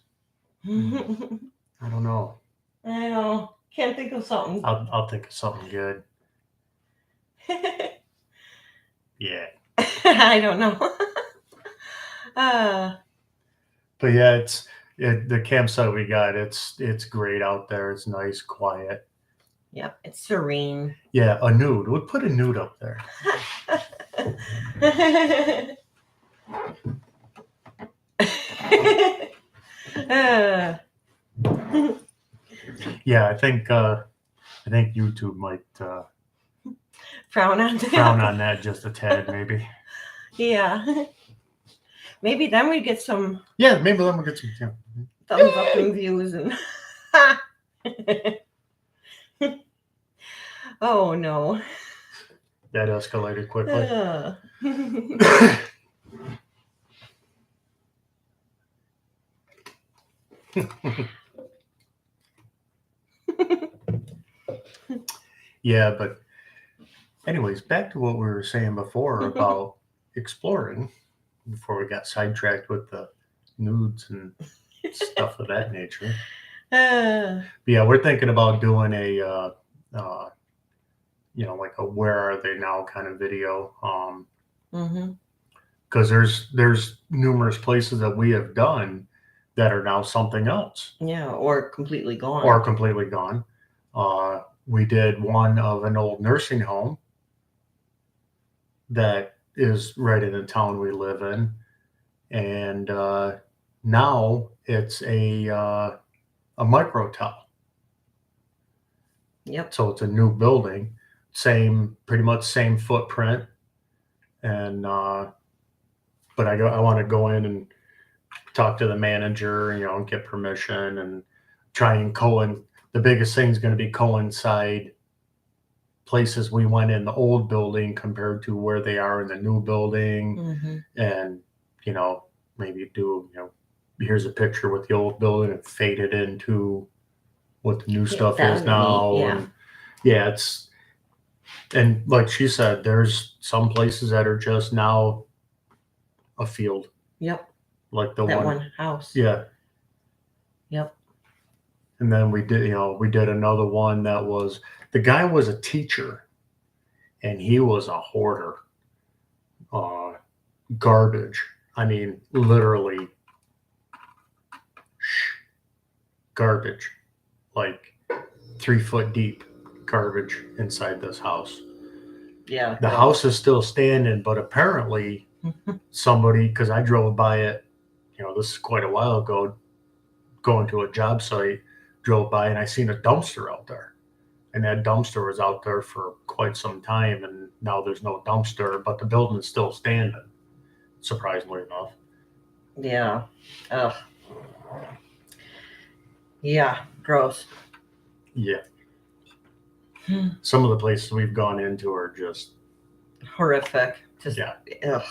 I don't know. I know. Can't think of something. I'll think of something good. Yeah. I don't know. But yeah, the campsite we got. It's great out there. It's nice, quiet. Yep, it's serene. Yeah, a nude. We'll put a nude up there. Yeah, I think YouTube might Frown on that. frown on that just a tad, maybe. Yeah. Maybe then we get some Yeah, maybe then we'll get some. Yeah. thumbs up and views and oh no. That escalated quickly. Yeah, but anyways, back to what we were saying before about exploring before we got sidetracked with the nudes and stuff of that nature. But yeah, we're thinking about doing a like a where are they now kind of video. Because there's numerous places that we have done that are now something else. Yeah, or completely gone. Or completely gone. We did one of an old nursing home that is right in the town we live in, and now it's a microtel. Yep. So it's a new building, pretty much same footprint, and but I want to go in and talk to the manager, and get permission and try and the biggest thing is going to be coincide places we went in the old building compared to where they are in the new building, and maybe do here's a picture with the old building and fade it into what the new stuff is now. Neat, yeah. And like she said, there's some places that are just now a field. Yep. Like that one house. Yeah. Yep. And then we did another one that was, the guy was a teacher and he was a hoarder. Garbage. I mean, literally garbage, like 3 foot deep garbage inside this house. Yeah. The house is still standing, but apparently somebody, because I drove by it, this is quite a while ago, going to a job site, drove by and I seen a dumpster out there. And that dumpster was out there for quite some time, and now there's no dumpster, but the building's still standing, surprisingly enough. Yeah. Ugh. Yeah. Gross. Yeah. Some of the places we've gone into are just horrific. Just yeah. Ugh.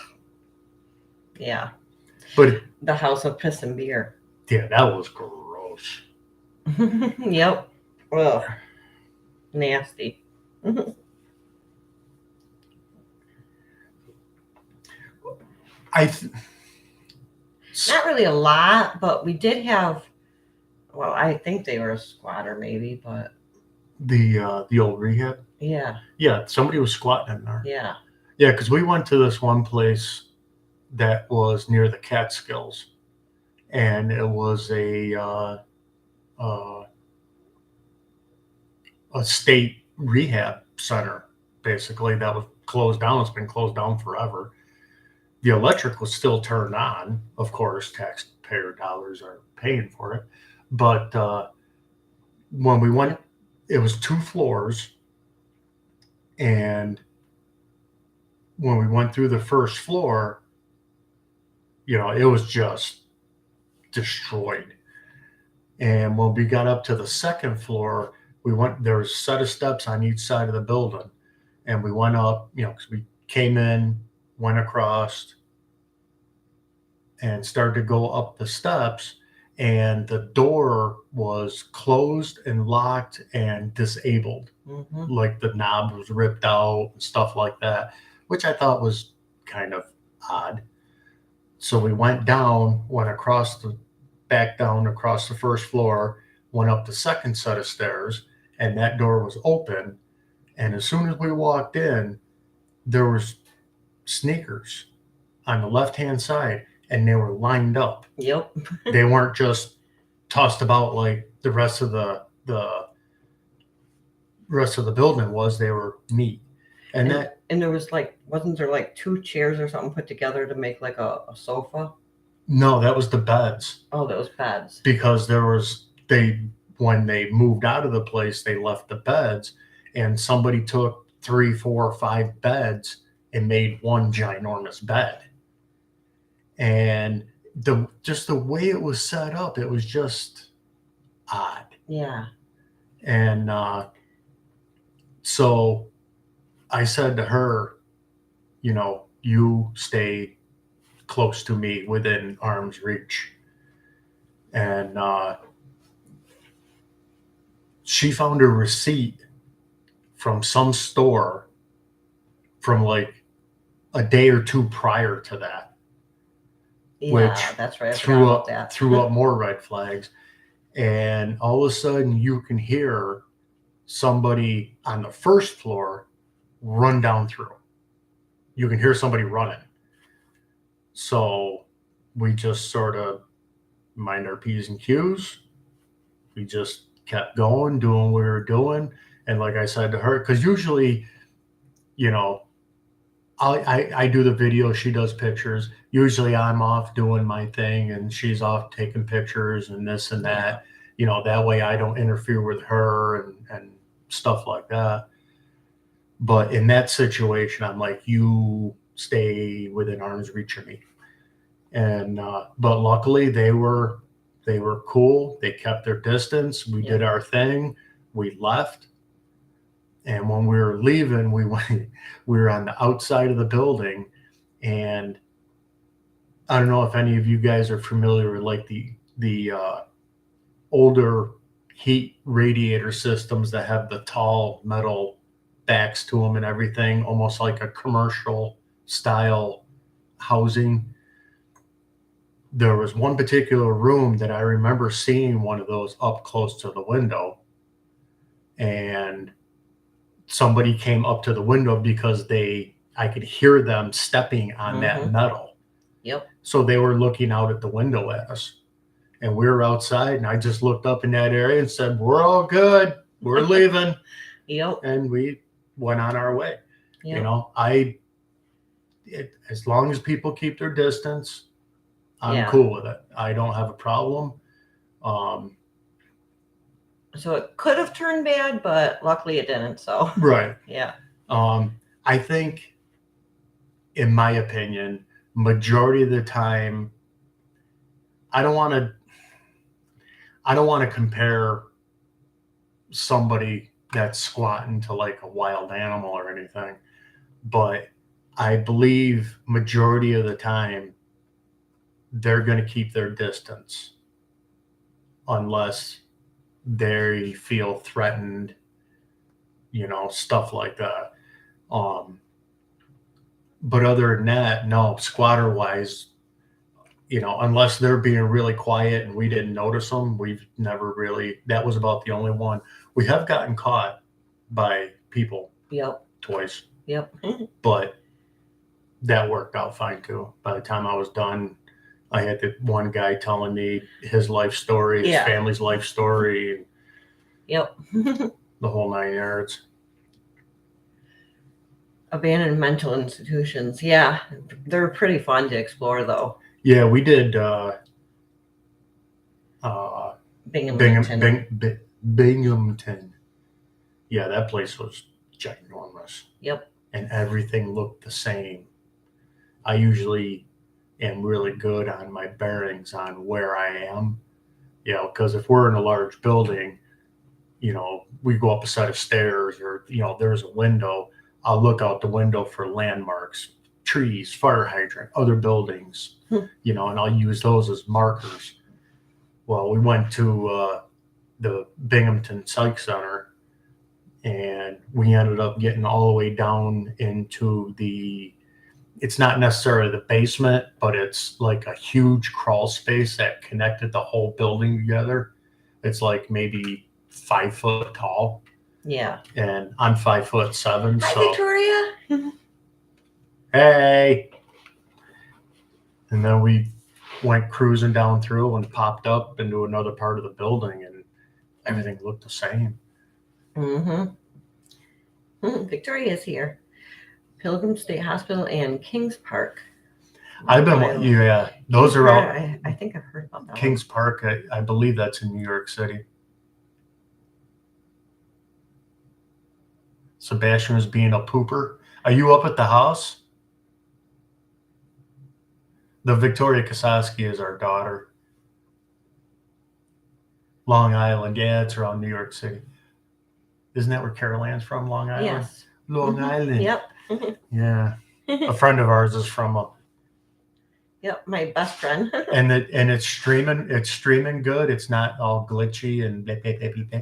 Yeah. But the House of Piss and Beer. Yeah, that was gross. Yep. Ugh. Nasty. Not really a lot, but we did have, well, I think they were a squatter maybe, but the old rehab. Yeah, somebody was squatting in there. Yeah, because we went to this one place that was near the Catskills, and it was a state rehab center, basically, that was closed down. It's been closed down forever. The electric was still turned on, of course, taxpayer dollars are paying for it. But when we went, it was 2 floors, and when we went through the first floor, it was just destroyed. And when we got up to the second floor, there was a set of steps on each side of the building, and we went up, because we came in, went across, and started to go up the steps, and the door was closed and locked and disabled. Like the knob was ripped out and stuff like that, which I thought was kind of odd. So we went down, back down across the first floor, went up the second set of stairs, and that door was open. And as soon as we walked in, there was sneakers on the left-hand side, and they were lined up. Yep. They weren't just tossed about like the rest of the building was. They were neat. And there was wasn't there 2 chairs or something put together to make like a sofa? No, that was the beds. Oh, those beds. Because when they moved out of the place, they left the beds, and somebody took 3, 4, 5 beds and made one ginormous bed. And just the way it was set up, it was just odd. Yeah. And so I said to her, you stay close to me within arm's reach. And she found a receipt from some store from like a day or two prior to that, Yeah, which that's right. I forgot threw about up that. threw up more red flags. And all of a sudden you can hear somebody on the first floor run down through. You can hear somebody running. So we just sort of mind our P's and Q's. We just kept going, doing what we were doing. And like I said to her, because usually, I do the video, she does pictures. Usually I'm off doing my thing and she's off taking pictures and this and that. That way I don't interfere with her and stuff like that. But in that situation, I'm like, you stay within arm's reach of me. And but luckily they were cool. They kept their distance. We did our thing. We left. And when we were leaving, we were on the outside of the building. And I don't know if any of you guys are familiar with like the older heat radiator systems that have the tall metal backs to them and everything, almost like a commercial style housing. There was one particular room that I remember seeing one of those up close to the window, and somebody came up to the window because I could hear them stepping on that metal. Yep. So they were looking out at the window at us, and we were outside, and I just looked up in that area and said, "We're all good. We're leaving." Yep. And we went on our way. Yep. As long as people keep their distance, I'm cool with it. I don't have a problem. So it could have turned bad, but luckily it didn't. So right. Yeah. I think, in my opinion, majority of the time, I don't want to compare somebody that's squatting to like a wild animal or anything, but I believe majority of the time they're going to keep their distance unless they feel threatened, stuff like that. But other than that, no, squatter wise, unless they're being really quiet and we didn't notice them, we've never really, that was about the only one. We have gotten caught by people. Yep. Twice. Yep. But that worked out fine too. By the time I was done, I had the one guy telling me his life story, his family's life story. Yep. The whole 9 yards. Abandoned mental institutions. Yeah. They're pretty fun to explore though. Yeah, we did Binghamton. Yeah, that place was ginormous. Yep. And everything looked the same. I usually am really good on my bearings on where I am, because if we're in a large building, we go up a set of stairs or, there's a window, I'll look out the window for landmarks, trees, fire hydrant, other buildings, and I'll use those as markers. Well, we went to the Binghamton Psych Center, and we ended up getting all the way down into it's not necessarily the basement, but it's like a huge crawl space that connected the whole building together. It's like maybe 5 foot tall. Yeah. And I'm 5'7". Hi, so Victoria. Hey. And then we went cruising down through and popped up into another part of the building, and everything looked the same. Victoria's here. Pilgrim State Hospital and Kings Park. Those Kings are Park, out. I think I've heard about that. Kings Park, I believe that's in New York City. Sebastian was being a pooper. Are you up at the house? The Victoria Kosowski is our daughter. Long Island. Yeah, it's around New York City. Isn't that where Carol Ann's from, Long Island? Yes. Long Mhm. Island. Yep. Yeah. A friend of ours is from Yep, my best friend. and it's streaming good. It's not all glitchy and blah, blah, blah, blah, blah.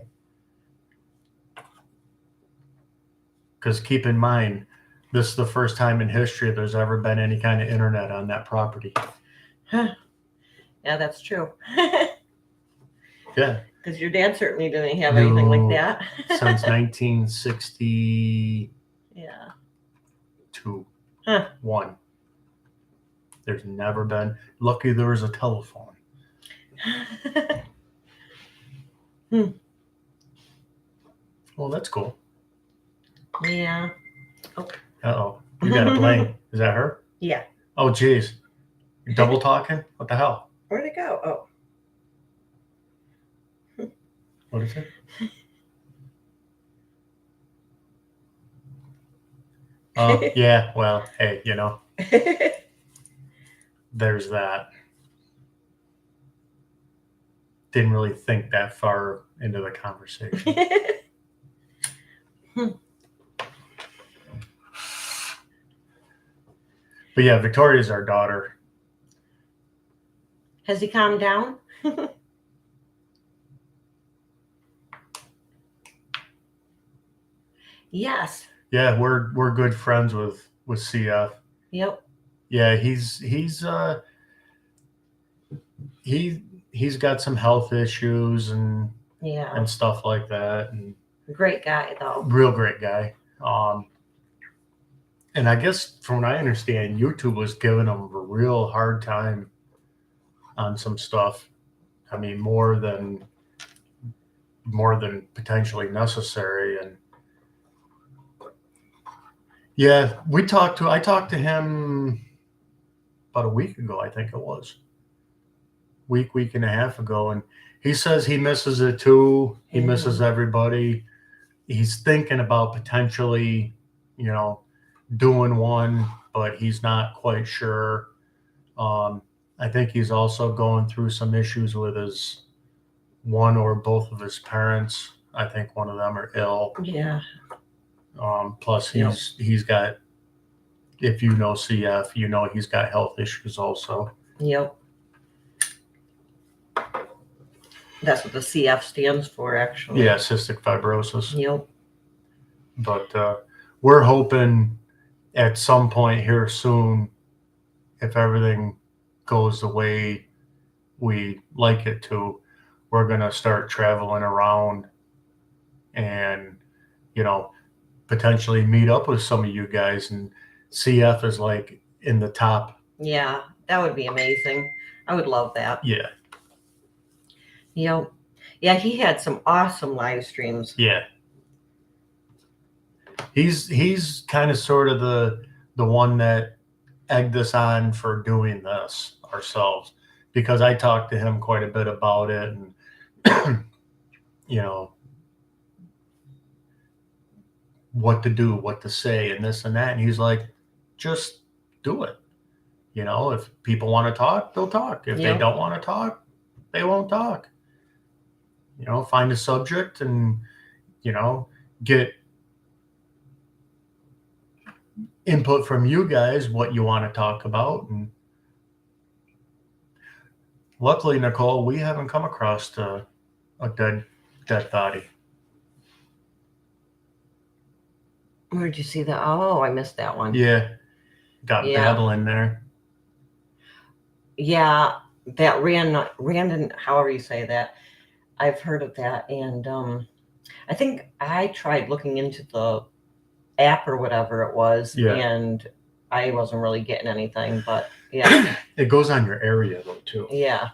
Because keep in mind, this is the first time in history there's ever been any kind of internet on that property. Yeah, that's true. Yeah. Because your dad certainly didn't have anything like No, that. Since 1962. Yeah. Huh. One. There's never been. Lucky there was a telephone. Well, that's cool. Yeah. Uh-oh. You got a blank. Is that her? Yeah. Oh, geez. You're double talking? What the hell? Where'd it go? Oh. What is it? Yeah, well, hey, there's that. Didn't really think that far into the conversation. But yeah, Victoria's our daughter. Has he calmed down? Yes. Yeah, we're good friends with CF. Yep. Yeah, he's got some health issues and stuff like that, and great guy though. Real great guy. And I guess from what I understand, YouTube was giving him a real hard time on some stuff. I mean, more than potentially necessary. And yeah, I talked to him about a week ago, I think it was. Week and a half ago, and he says he misses it too. He misses everybody. He's thinking about potentially, doing one, but he's not quite sure. I think he's also going through some issues with his one or both of his parents. I think one of them are ill. Yeah. Plus he's got, if you know CF, he's got health issues also. Yep. That's what the CF stands for, actually. Yeah, cystic fibrosis. Yep. But we're hoping at some point here soon, if everything goes the way we like it to, we're going to start traveling around and, potentially meet up with some of you guys. And CF is like in the top. Yeah, that would be amazing. I would love that. Yeah. Yep. Yeah, he had some awesome live streams. Yeah. He's kind of sort of the one that egged us on for doing this ourselves, because I talked to him quite a bit about it, and what to do, what to say, and this and that. And he's like, just do it. If people want to talk, they'll talk. If they don't want to talk, they won't talk. Find a subject and, get input from you guys, what you want to talk about. And luckily, Nicole, we haven't come across a dead body. Where'd you see that? Oh, I missed that one. Yeah. Got babbling there. Yeah, that random, however you say that. I've heard of that. And I think I tried looking into the app or whatever it was, and I wasn't really getting anything, but yeah. It goes on your area though too. Yeah.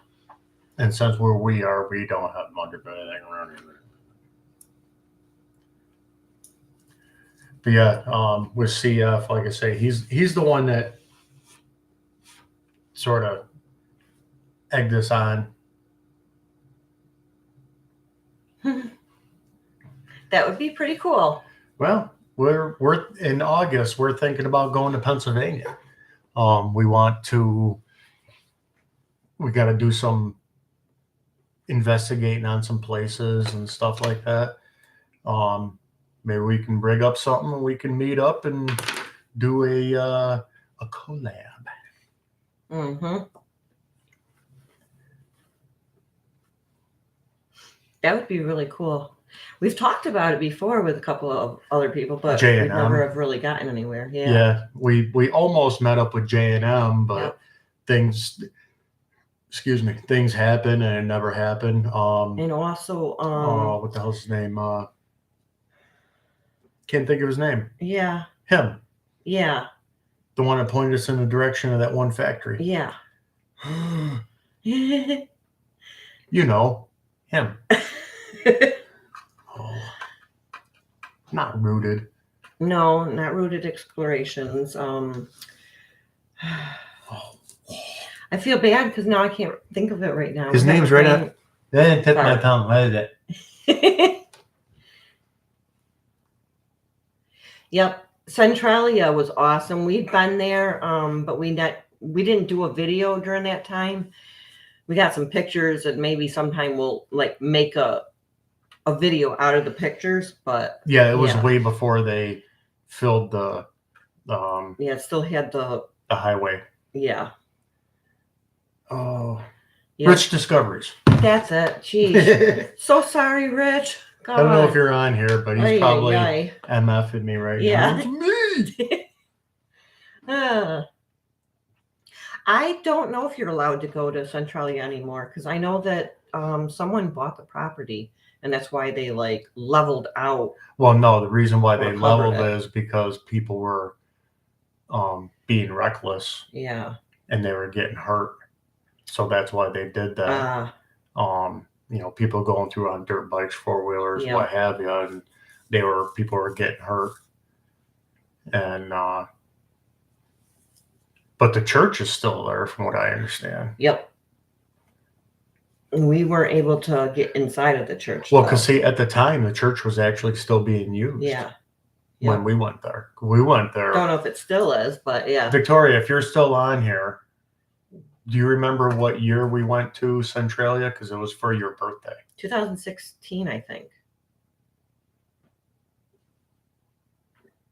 And since where we are, we don't have much of anything around here. But yeah, with CF, like I say, he's the one that sort of egged us on. That would be pretty cool. Well, we're in August. We're thinking about going to Pennsylvania. We want to. We got to do some investigating on some places and stuff like that. Maybe we can rig up something and we can meet up and do a collab. Mm-hmm. That would be really cool. We've talked about it before with a couple of other people, but we J&M. never have really gotten anywhere. Yeah. Yeah, we almost met up with J&M, but Yep. things, excuse me, things happen and it never happened. And also, What the hell's his name? Can't think of his name. yeah, Him, yeah, the one that pointed us in the direction of that one factory. yeah. You know, him. Oh, not rooted. No, not Rooted Explorations. Oh, I feel bad because now I can't think of it right now. his We have name's a right brain- up. That didn't tip my Sorry. tongue. What is it? Yep, Centralia was awesome. We'd been there, but we didn't do a video during that time. We got some pictures, and maybe sometime we'll like make a video out of the pictures. But Yeah, it was Yeah. way before they filled the yeah, it still had the highway. yeah. Oh, Yep. Rich Discoveries. That's it. Jeez, so sorry, Rich. I don't know if you're on here, but he's Ay, probably ay, MFing me right Yeah. now. It's me. ay. I don't know if you're allowed to go to Centralia anymore because I know that someone bought the property and that's why they like leveled out. Well, no, the reason why Or they covered leveled it. is because people were being reckless Yeah. and they were getting hurt. So that's why they did that. People going through on dirt bikes, four wheelers, Yeah. what have you, and people were getting hurt. And but the church is still there, from what I understand. Yep. We weren't able to get inside of the church. Well, though. because see, at the time, the church was actually still being used. Yeah. When Yep. we went there, Don't know if it still is, but yeah. Victoria, if you're still on here, do you remember what year we went to Centralia? Because it was for your birthday. 2016, I think.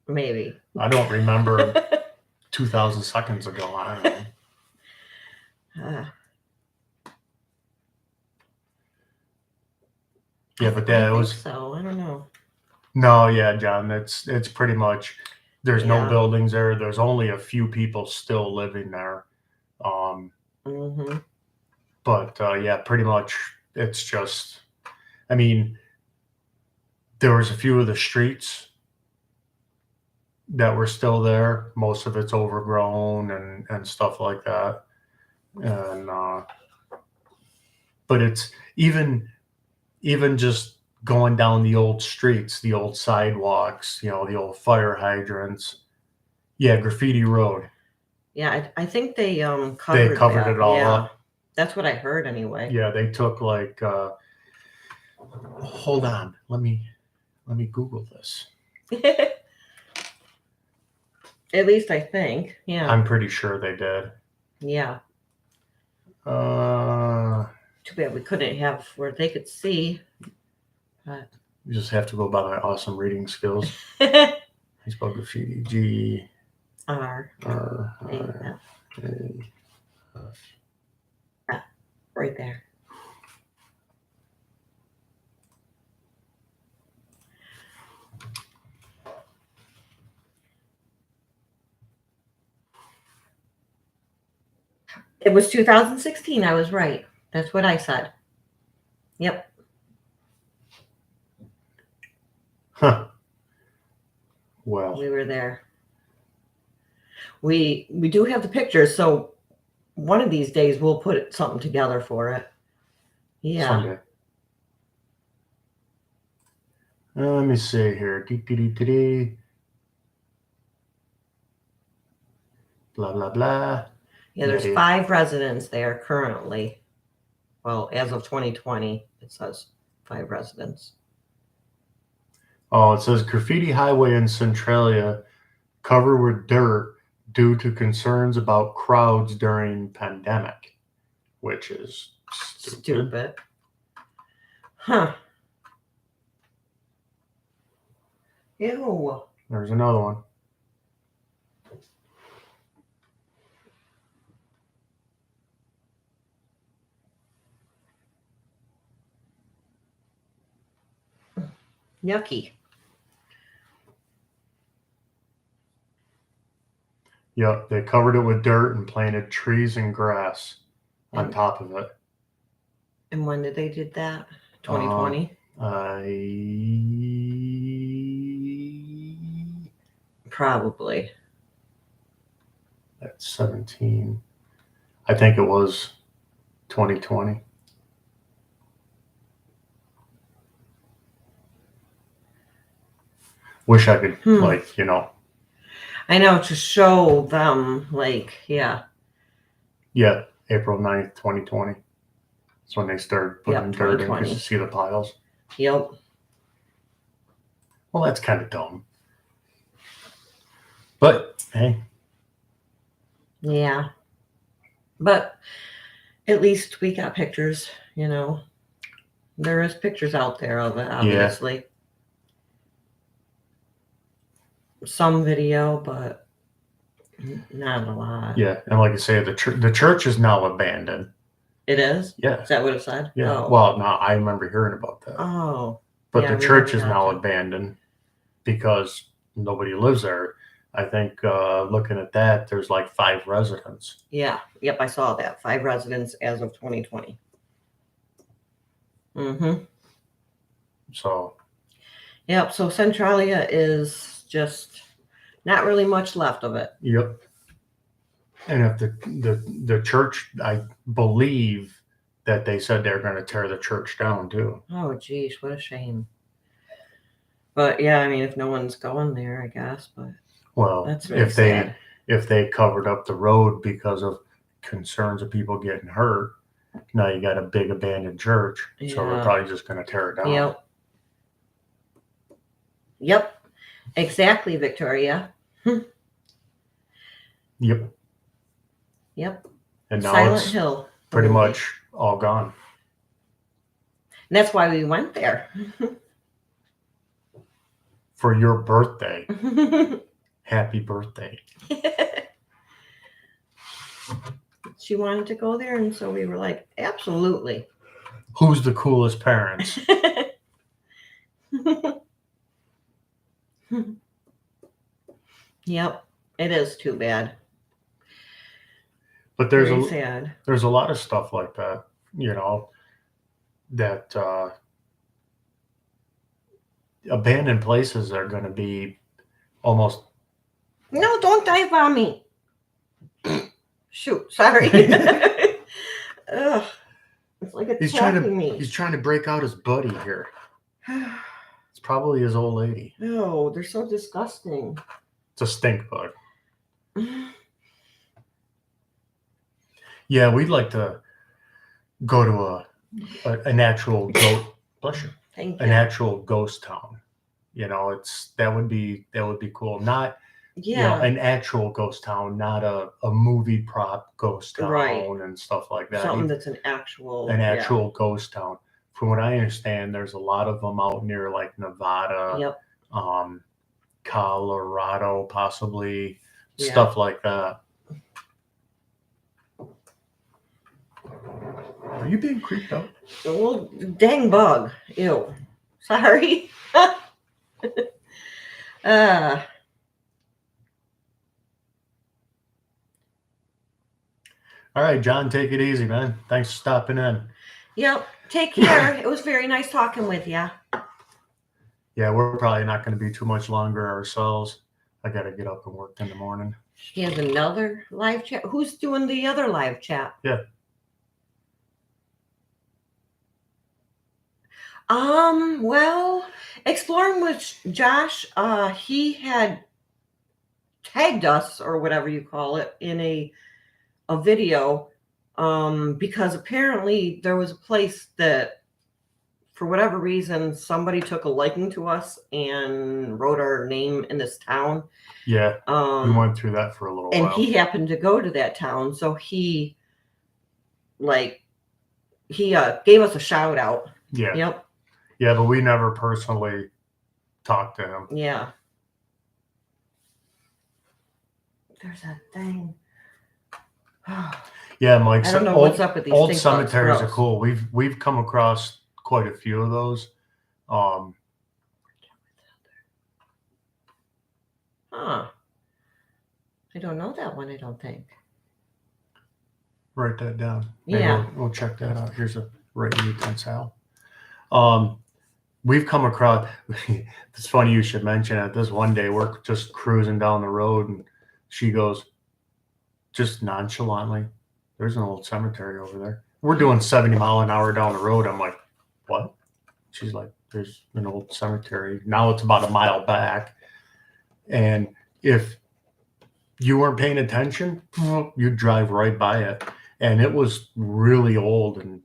Maybe. I don't remember 2,000 seconds ago. I don't know. Yeah, but I that think was so. I don't know. no, yeah, John. It's pretty much. There's no Yeah. buildings there. There's only a few people still living there. Mm-hmm. But yeah, pretty much it's just. I mean, there was a few of the streets that were still there. Most of it's overgrown and stuff like that. And but it's even just going down the old streets, the old sidewalks, the old fire hydrants. Yeah, Graffiti Road. Yeah, I think they covered They covered that. it all Yeah. up. That's what I heard anyway. Yeah, they took like hold on. Let me Google this. At least I think. Yeah. I'm pretty sure they did. Yeah. Too bad we couldn't have where they could see. But You just have to go by my awesome reading skills. I spelled graffiti. G R R A R F. A. Right there. It was 2016. I was right. That's what I said. Yep. Huh. Well, We were there. We do have the pictures, so one of these days we'll put something together for it. Yeah. Sunday. Let me see here. Dee. Blah blah blah. Yeah, there's Yeah. 5 residents there currently. Well, as of 2020, it says 5 residents. Oh, it says graffiti highway in Centralia covered with dirt due to concerns about crowds during pandemic, which is stupid. Stupid. Huh. Ew. There's another one. Yucky. Yep, they covered it with dirt and planted trees and grass on And, top of it. and when did they did that? 2020? Probably. That's 17. I think it was 2020. Wish I could, like, you know. I know, to show them, like, yeah. Yeah, April 9th, 2020. That's when they started putting Yep, dirt in 2020. because you see the piles. Yep. Well, that's kind of dumb. But, hey. Yeah. But at least we got pictures, you know. There is pictures out there of it, obviously. Yeah. Some video, but not a lot. Yeah, and like I say, the church is now abandoned. It is? Yeah. Is that what it said? Yeah. Oh. Well, no, I remember hearing about that. Oh. But yeah, the church is now abandoned because nobody lives there. I think looking at that, there's like 5 residents. Yeah. Yep, I saw that. 5 residents as of 2020. Mm-hmm. So. Yep, so Centralia is just not really much left of it. Yep. And if the church, I believe that they said they're going to tear the church down too. Oh, geez, what a shame. But yeah, I mean, if no one's going there, I guess. But well, that's really sad. If they covered up the road because of concerns of people getting hurt, now you got a big abandoned church, so they're probably just going to tear it down. Yep. Yep. Exactly, Victoria. Yep. Yep. And now Silent it's Hill. pretty much all gone. And that's why we went there. For your birthday. Happy birthday. She wanted to go there, and so we were like, absolutely. Who's the coolest parents? Yep, it is too bad. But there's a lot of stuff like that, you know, that abandoned places are going to be almost. No, don't dive on me. Shoot, sorry. Ugh, it's like attacking me. He's trying to break out his buddy here. It's probably his old lady. No, they're so disgusting. It's a stink bug. Yeah, we'd like to go to an actual ghost. Bless you. Thank you. An actual ghost town. You know, that would be cool. Not you know, an actual ghost town, not a movie prop ghost town, right, and stuff like that. Something that's an actual ghost town. From what I understand, there's a lot of them out near like Nevada, yep, Colorado, possibly, stuff like that. Are you being creeped out? Well, dang bug. Ew. Sorry. All right, John, take it easy, man. Thanks for stopping in. Yep. Take care. It was very nice talking with you. Yeah, we're probably not going to be too much longer ourselves. I got to get up and work in the morning. She has another live chat. Who's doing the other live chat? Yeah. Well, Exploring with Josh, he had tagged us, or whatever you call it, in a video, because apparently there was a place that for whatever reason, somebody took a liking to us and wrote our name in this town. Yeah, we went through that for a little and while. he happened to go to that town, so he gave us a shout out. Yeah. Yep. Yeah, but we never personally talked to him. Yeah. There's that thing. Yeah, Mike. I don't know what's up with these old stink bugs. cemeteries are Gross. cool. We've come across quite a few of those. Huh. I don't know that one, I don't think. Write that down. Maybe Yeah. we'll check that out. Here's a writing utensil. We've come across, it's funny you should mention it. This one day we're just cruising down the road and she goes, just nonchalantly, there's an old cemetery over there. We're doing 70 mile an hour down the road. I'm like, what? She's like, there's an old cemetery. Now it's about a mile back. And if you weren't paying attention, you'd drive right by it. And it was really old and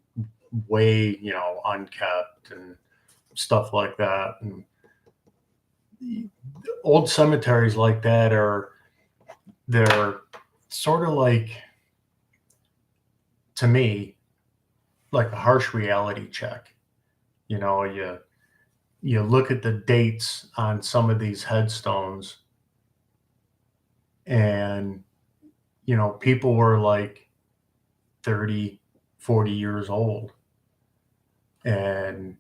way, unkept and stuff like that. And old cemeteries like that they're sort of like, to me, like a harsh reality check. You look at the dates on some of these headstones and, people were like 30, 40 years old. And,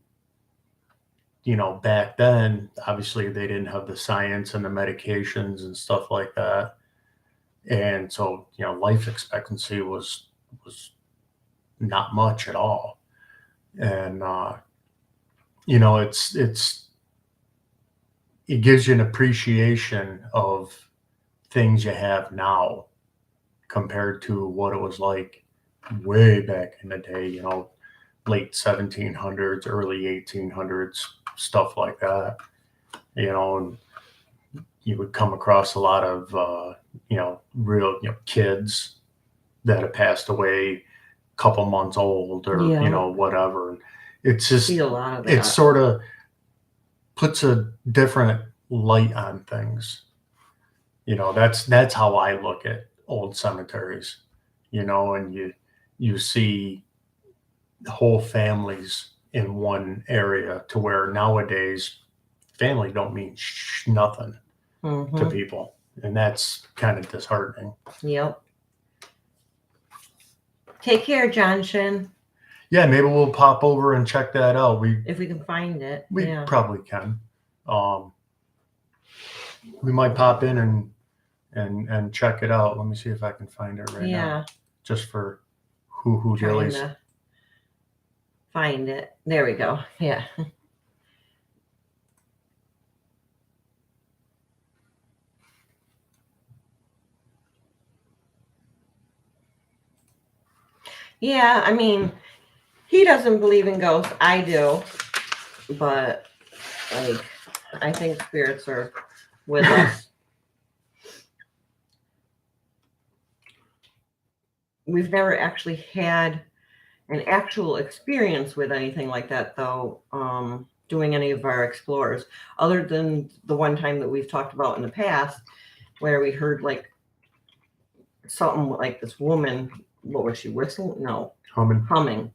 back then, obviously they didn't have the science and the medications and stuff like that. And so, life expectancy was not much at all. And, it gives you an appreciation of things you have now compared to what it was like way back in the day, late 1700s, early 1800s, stuff like that, and you would come across a lot of, real, kids that have passed away a couple months old or, whatever. It's just, See a lot of that. it sort of puts a different light on things. That's how I look at old cemeteries, and you see whole families in one area, to where nowadays family don't mean nothing to people. And that's kind of disheartening. Yep. Take care, Johnson. Yeah, maybe we'll pop over and check that out. If we can find it. We probably can. We might pop in and check it out. Let me see if I can find it right now. Just for who Trying really to find it. There we go. Yeah. Yeah, I mean, he doesn't believe in ghosts. I do. But I think spirits are with us. We've never actually had an actual experience with anything like that, though, doing any of our explorers, other than the one time that we've talked about in the past, where we heard something like this woman. What was she, whistling? No. Humming.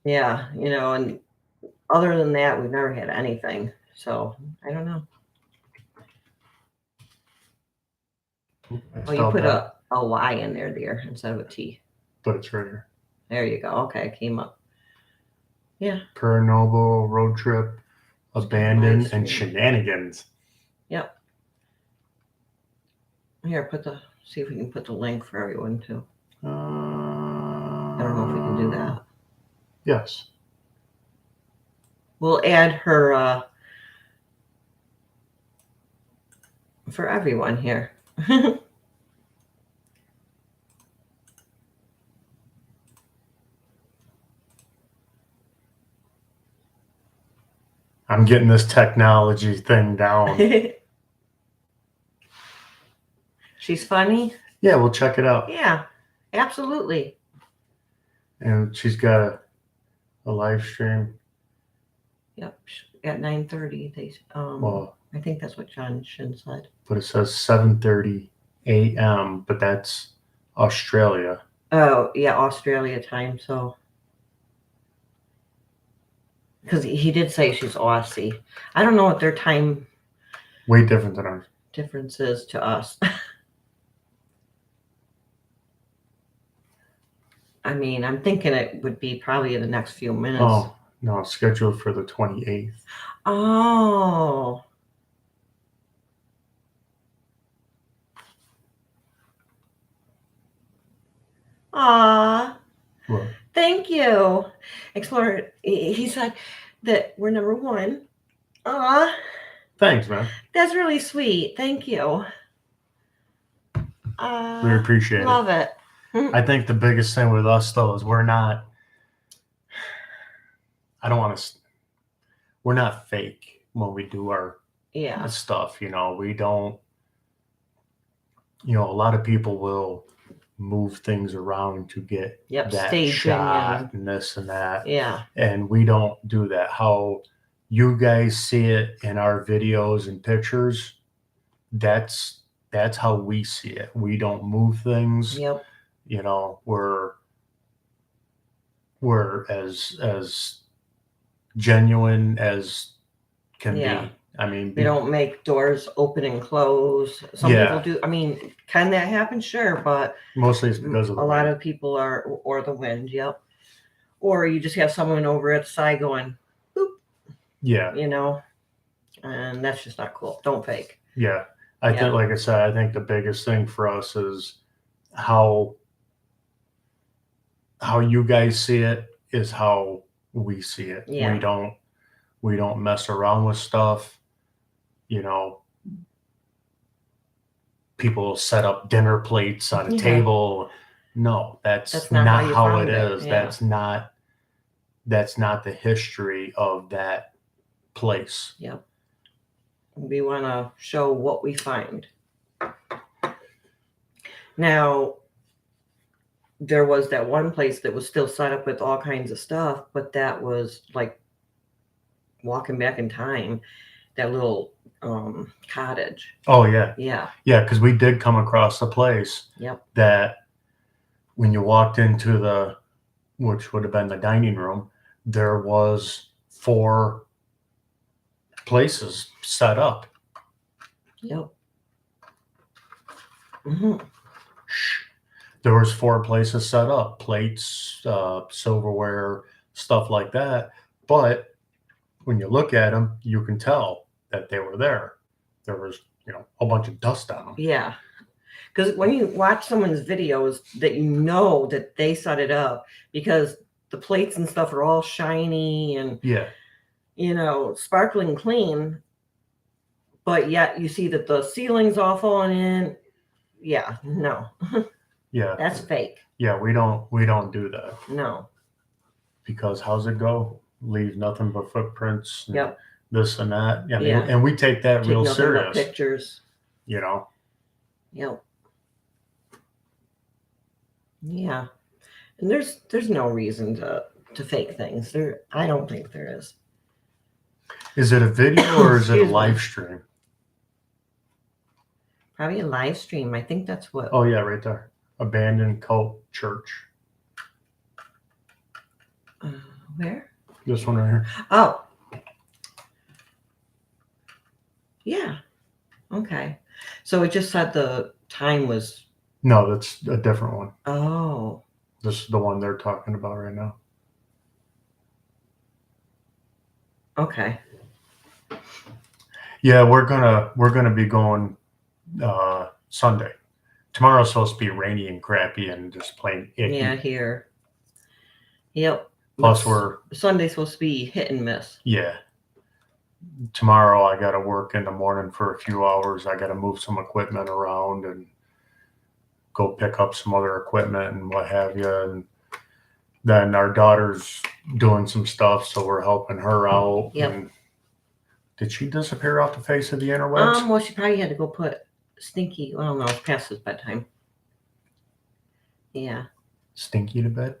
Yeah, and other than that, we've never had anything. So, I don't know. Oh, you put a Y in there, dear, instead of a T. But it's right here. There you go. Okay, it came up. Yeah. Paranormal, road trip, abandoned, and shenanigans. Yep. Here, see if we can put the link for everyone too. I don't know if we can do that. Yes. We'll add her for everyone here. I'm getting this technology thing down. She's funny. Yeah, we'll check it out. Yeah, absolutely. And she's got a live stream. Yep. At 9:30. Well, I think that's what John Shin said. but it says 7:30 a.m., but that's Australia. Oh, yeah, Australia time. So, because he did say she's Aussie. I don't know what their time Way different than ours. difference is to us. I mean, I'm thinking it would be probably in the next few minutes. Oh, no, it's scheduled for the 28th. Oh. Aw. What? Thank you. Explorer, he said that we're number one. Aw. Thanks, man. That's really sweet. Thank you. We appreciate love it. I think the biggest thing with us, though, is we're not fake when we do our Yeah. stuff. We don't, a lot of people will move things around to get Yep. that Staging shot and this and that. Yeah. And we don't do that. How you guys see it in our videos and pictures, that's how we see it. We don't move things. Yep. We're as genuine as can Yeah. be. I mean, We don't make doors open and close. Some Yeah. people do. I mean, can that happen? Sure, but mostly it's because of the a lot wind. of people are, or the wind. Yep. Or you just have someone over at the side going, boop, Yeah, and that's just not cool. Don't fake. yeah. I Yeah. think, like I said, I think the biggest thing for us is how you guys see it is how we see it. Yeah. We don't mess around with stuff. People set up dinner plates on a Yeah. table. No, that's not not how you how found it it. is. Yeah. That's not the history of that place. Yep. We want to show what we find. Now, there was that one place that was still set up with all kinds of stuff, but that was like walking back in time. That little cottage. Oh yeah, Yeah. yeah. Because we did come across a place. Yep. That when you walked into which would have been the dining room, there was 4 places set up. Yep. Mm-hmm. There was 4 places set up, plates, silverware, stuff like that. But when you look at them, you can tell that they were there. There was, a bunch of dust on them. Yeah. Because when you watch someone's videos, that that they set it up, because the plates and stuff are all shiny and Yeah, sparkling clean, but yet you see that the ceiling's all falling in. Yeah, no, yeah, that's fake. yeah. We don't do that No. because how's it go? Leave nothing but footprints. And Yep. This and that. I mean, Yeah. and we take that Take real nothing but serious. pictures. Yep. Yeah. And there's no reason to fake things. I don't think there is. Is it a video or is it a Excuse me. live stream? Probably a live stream. I think that's what. Oh yeah, right there. Abandoned cult church. Where? This one right here. Oh. Yeah. Okay. So it just said the time was. No, that's a different one. Oh. This is the one they're talking about right now. Okay. Yeah, we're gonna be going Sunday. Tomorrow's supposed to be rainy and crappy and just plain icky. Yeah, here. Yep. Plus Sunday's supposed to be hit and miss. Yeah. Tomorrow I gotta work in the morning for a few hours. I gotta move some equipment around and go pick up some other equipment and what have you. And then our daughter's doing some stuff, so we're helping her out. Yep. And did she disappear off the face of the interwebs? Well, she probably had to go put Stinky. Well, no, it's past his bedtime. Yeah. Stinky to bed?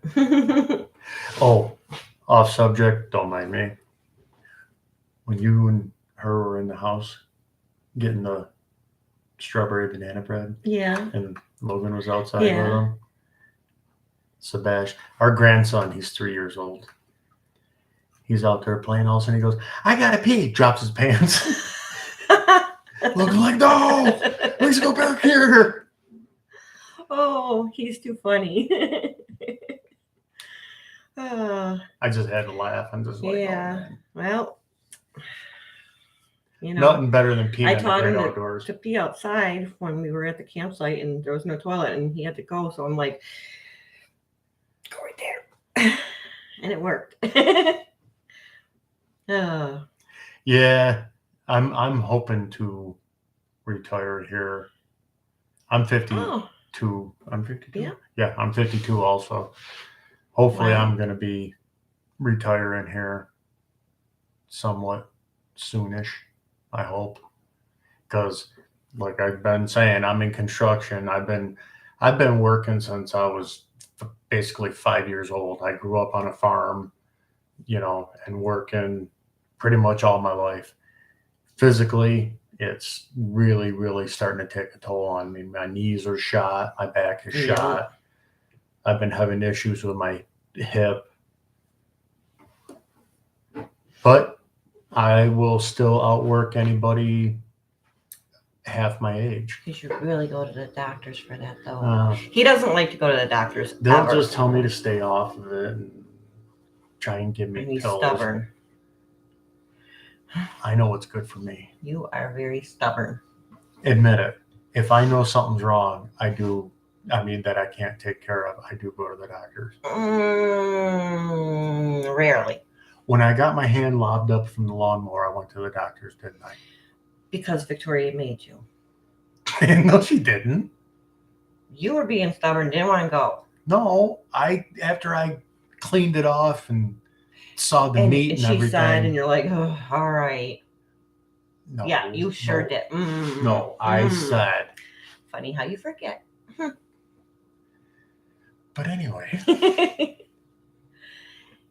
Oh, off subject, don't mind me. when you and her were in the house getting the strawberry banana bread Yeah. and Logan was outside with Yeah. them. Sebastian, our grandson, he's 3 years old. He's out there playing. All of a sudden he goes, "I gotta pee," drops his pants. Logan's like, "No, let's go back here." Oh, he's too funny. I just had to laugh. I'm just like, Yeah. oh, man. Well, Nothing better than peeing I in the taught great him outdoors. to pee outside when we were at the campsite and there was no toilet and he had to go. So I'm like, go right there. And it worked. Yeah, I'm hoping to retire here. I'm 52. Oh, I'm 52. Yeah. Yeah, I'm 52 also. Hopefully Wow. I'm going to be retiring here somewhat soonish, I hope. Because like I've been saying, I'm in construction. I've been working since I was basically 5 years old. I grew up on a farm, and working pretty much all my life. Physically, it's really, really starting to take a toll on me. My knees are shot, my back is Yeah. shot. I've been having issues with my hip. But I will still outwork anybody half my age. You should really go to the doctors for that, though. He doesn't like to go to the doctors. They'll ever. just tell me to stay off of it and try and give me And he's pills. stubborn. I know what's good for me. You are very stubborn. Admit it. If I know something's wrong, that I can't take care of, I do go to the doctors. Rarely. When I got my hand lobbed up from the lawnmower, I went to the doctors, didn't I? Because Victoria made you. No, she didn't. You were being stubborn, didn't want to go. No, after I cleaned it off and saw the meat and she everything. said, and you're like, oh, all right. No, Yeah, you sure did. No, I said. Funny how you forget. But anyway.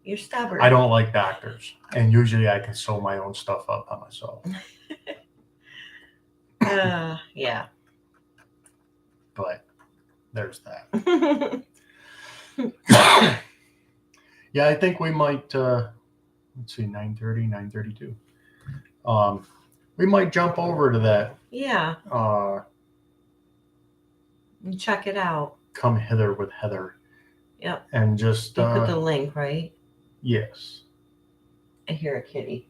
You're stubborn. I don't like doctors. And usually I can sew my own stuff up by myself. Yeah. But there's that. Yeah, I think we might, let's see, 9:30, 9:32. We might jump over to that. Yeah. And check it out. Come Hither with Heather. Yep. And just... you put the link, right? Yes. I hear a kitty.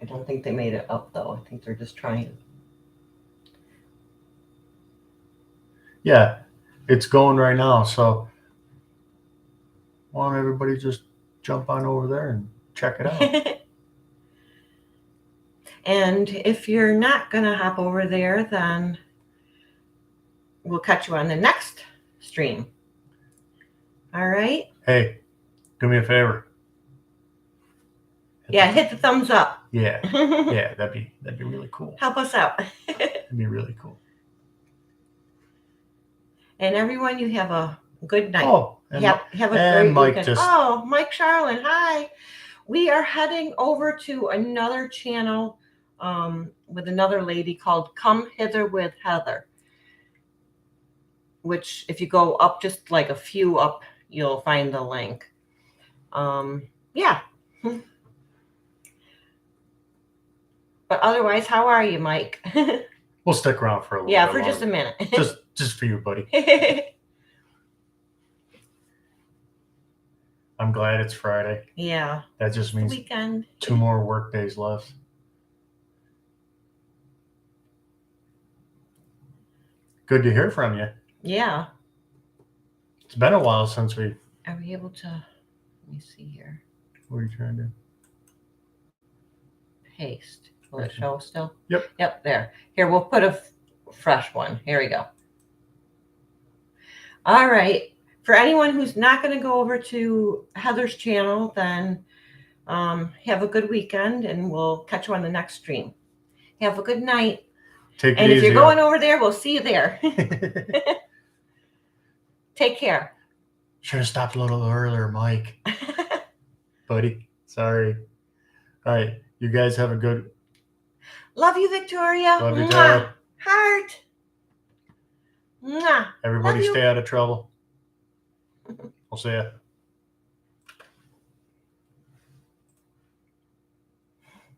I don't think they made it up, though. I think they're just trying. Yeah, it's going right now. So why don't everybody just jump on over there and check it out? And if you're not going to hop over there, then we'll catch you on the next stream. All right? Hey, do me a favor. Hit the thumbs up. Yeah. Yeah, that'd be really cool. Help us out. That'd be really cool. And everyone, you have a good night. Oh, have a great Mike weekend. Oh, Mike Charlin, hi. We are heading over to another channel with another lady called Come Hither with Heather, which if you go up just like a few up, you'll find the link. Yeah. But otherwise, how are you, Mike? We'll stick around for a little bit. Yeah, for just a minute. just for you, buddy. I'm glad it's Friday. Yeah. That just means weekend. 2 more work days left. Good to hear from you. Yeah. It's been a while since we... Are we able to... Let me see here. What are you trying to do? Paste. Will it show still? Yep. Yep, there. Here, we'll put a fresh one. Here we go. All right. For anyone who's not going to go over to Heather's channel, then have a good weekend, and we'll catch you on the next stream. Have a good night. Take it and if easy. You're going over there, we'll see you there. Take care. Should have stopped a little earlier, Mike. buddy. Sorry. All right. You guys have a good. Love you, Victoria. Love you, Mwah. Tyler. Heart. Mwah. Everybody Love you. stay out of trouble. We'll see ya.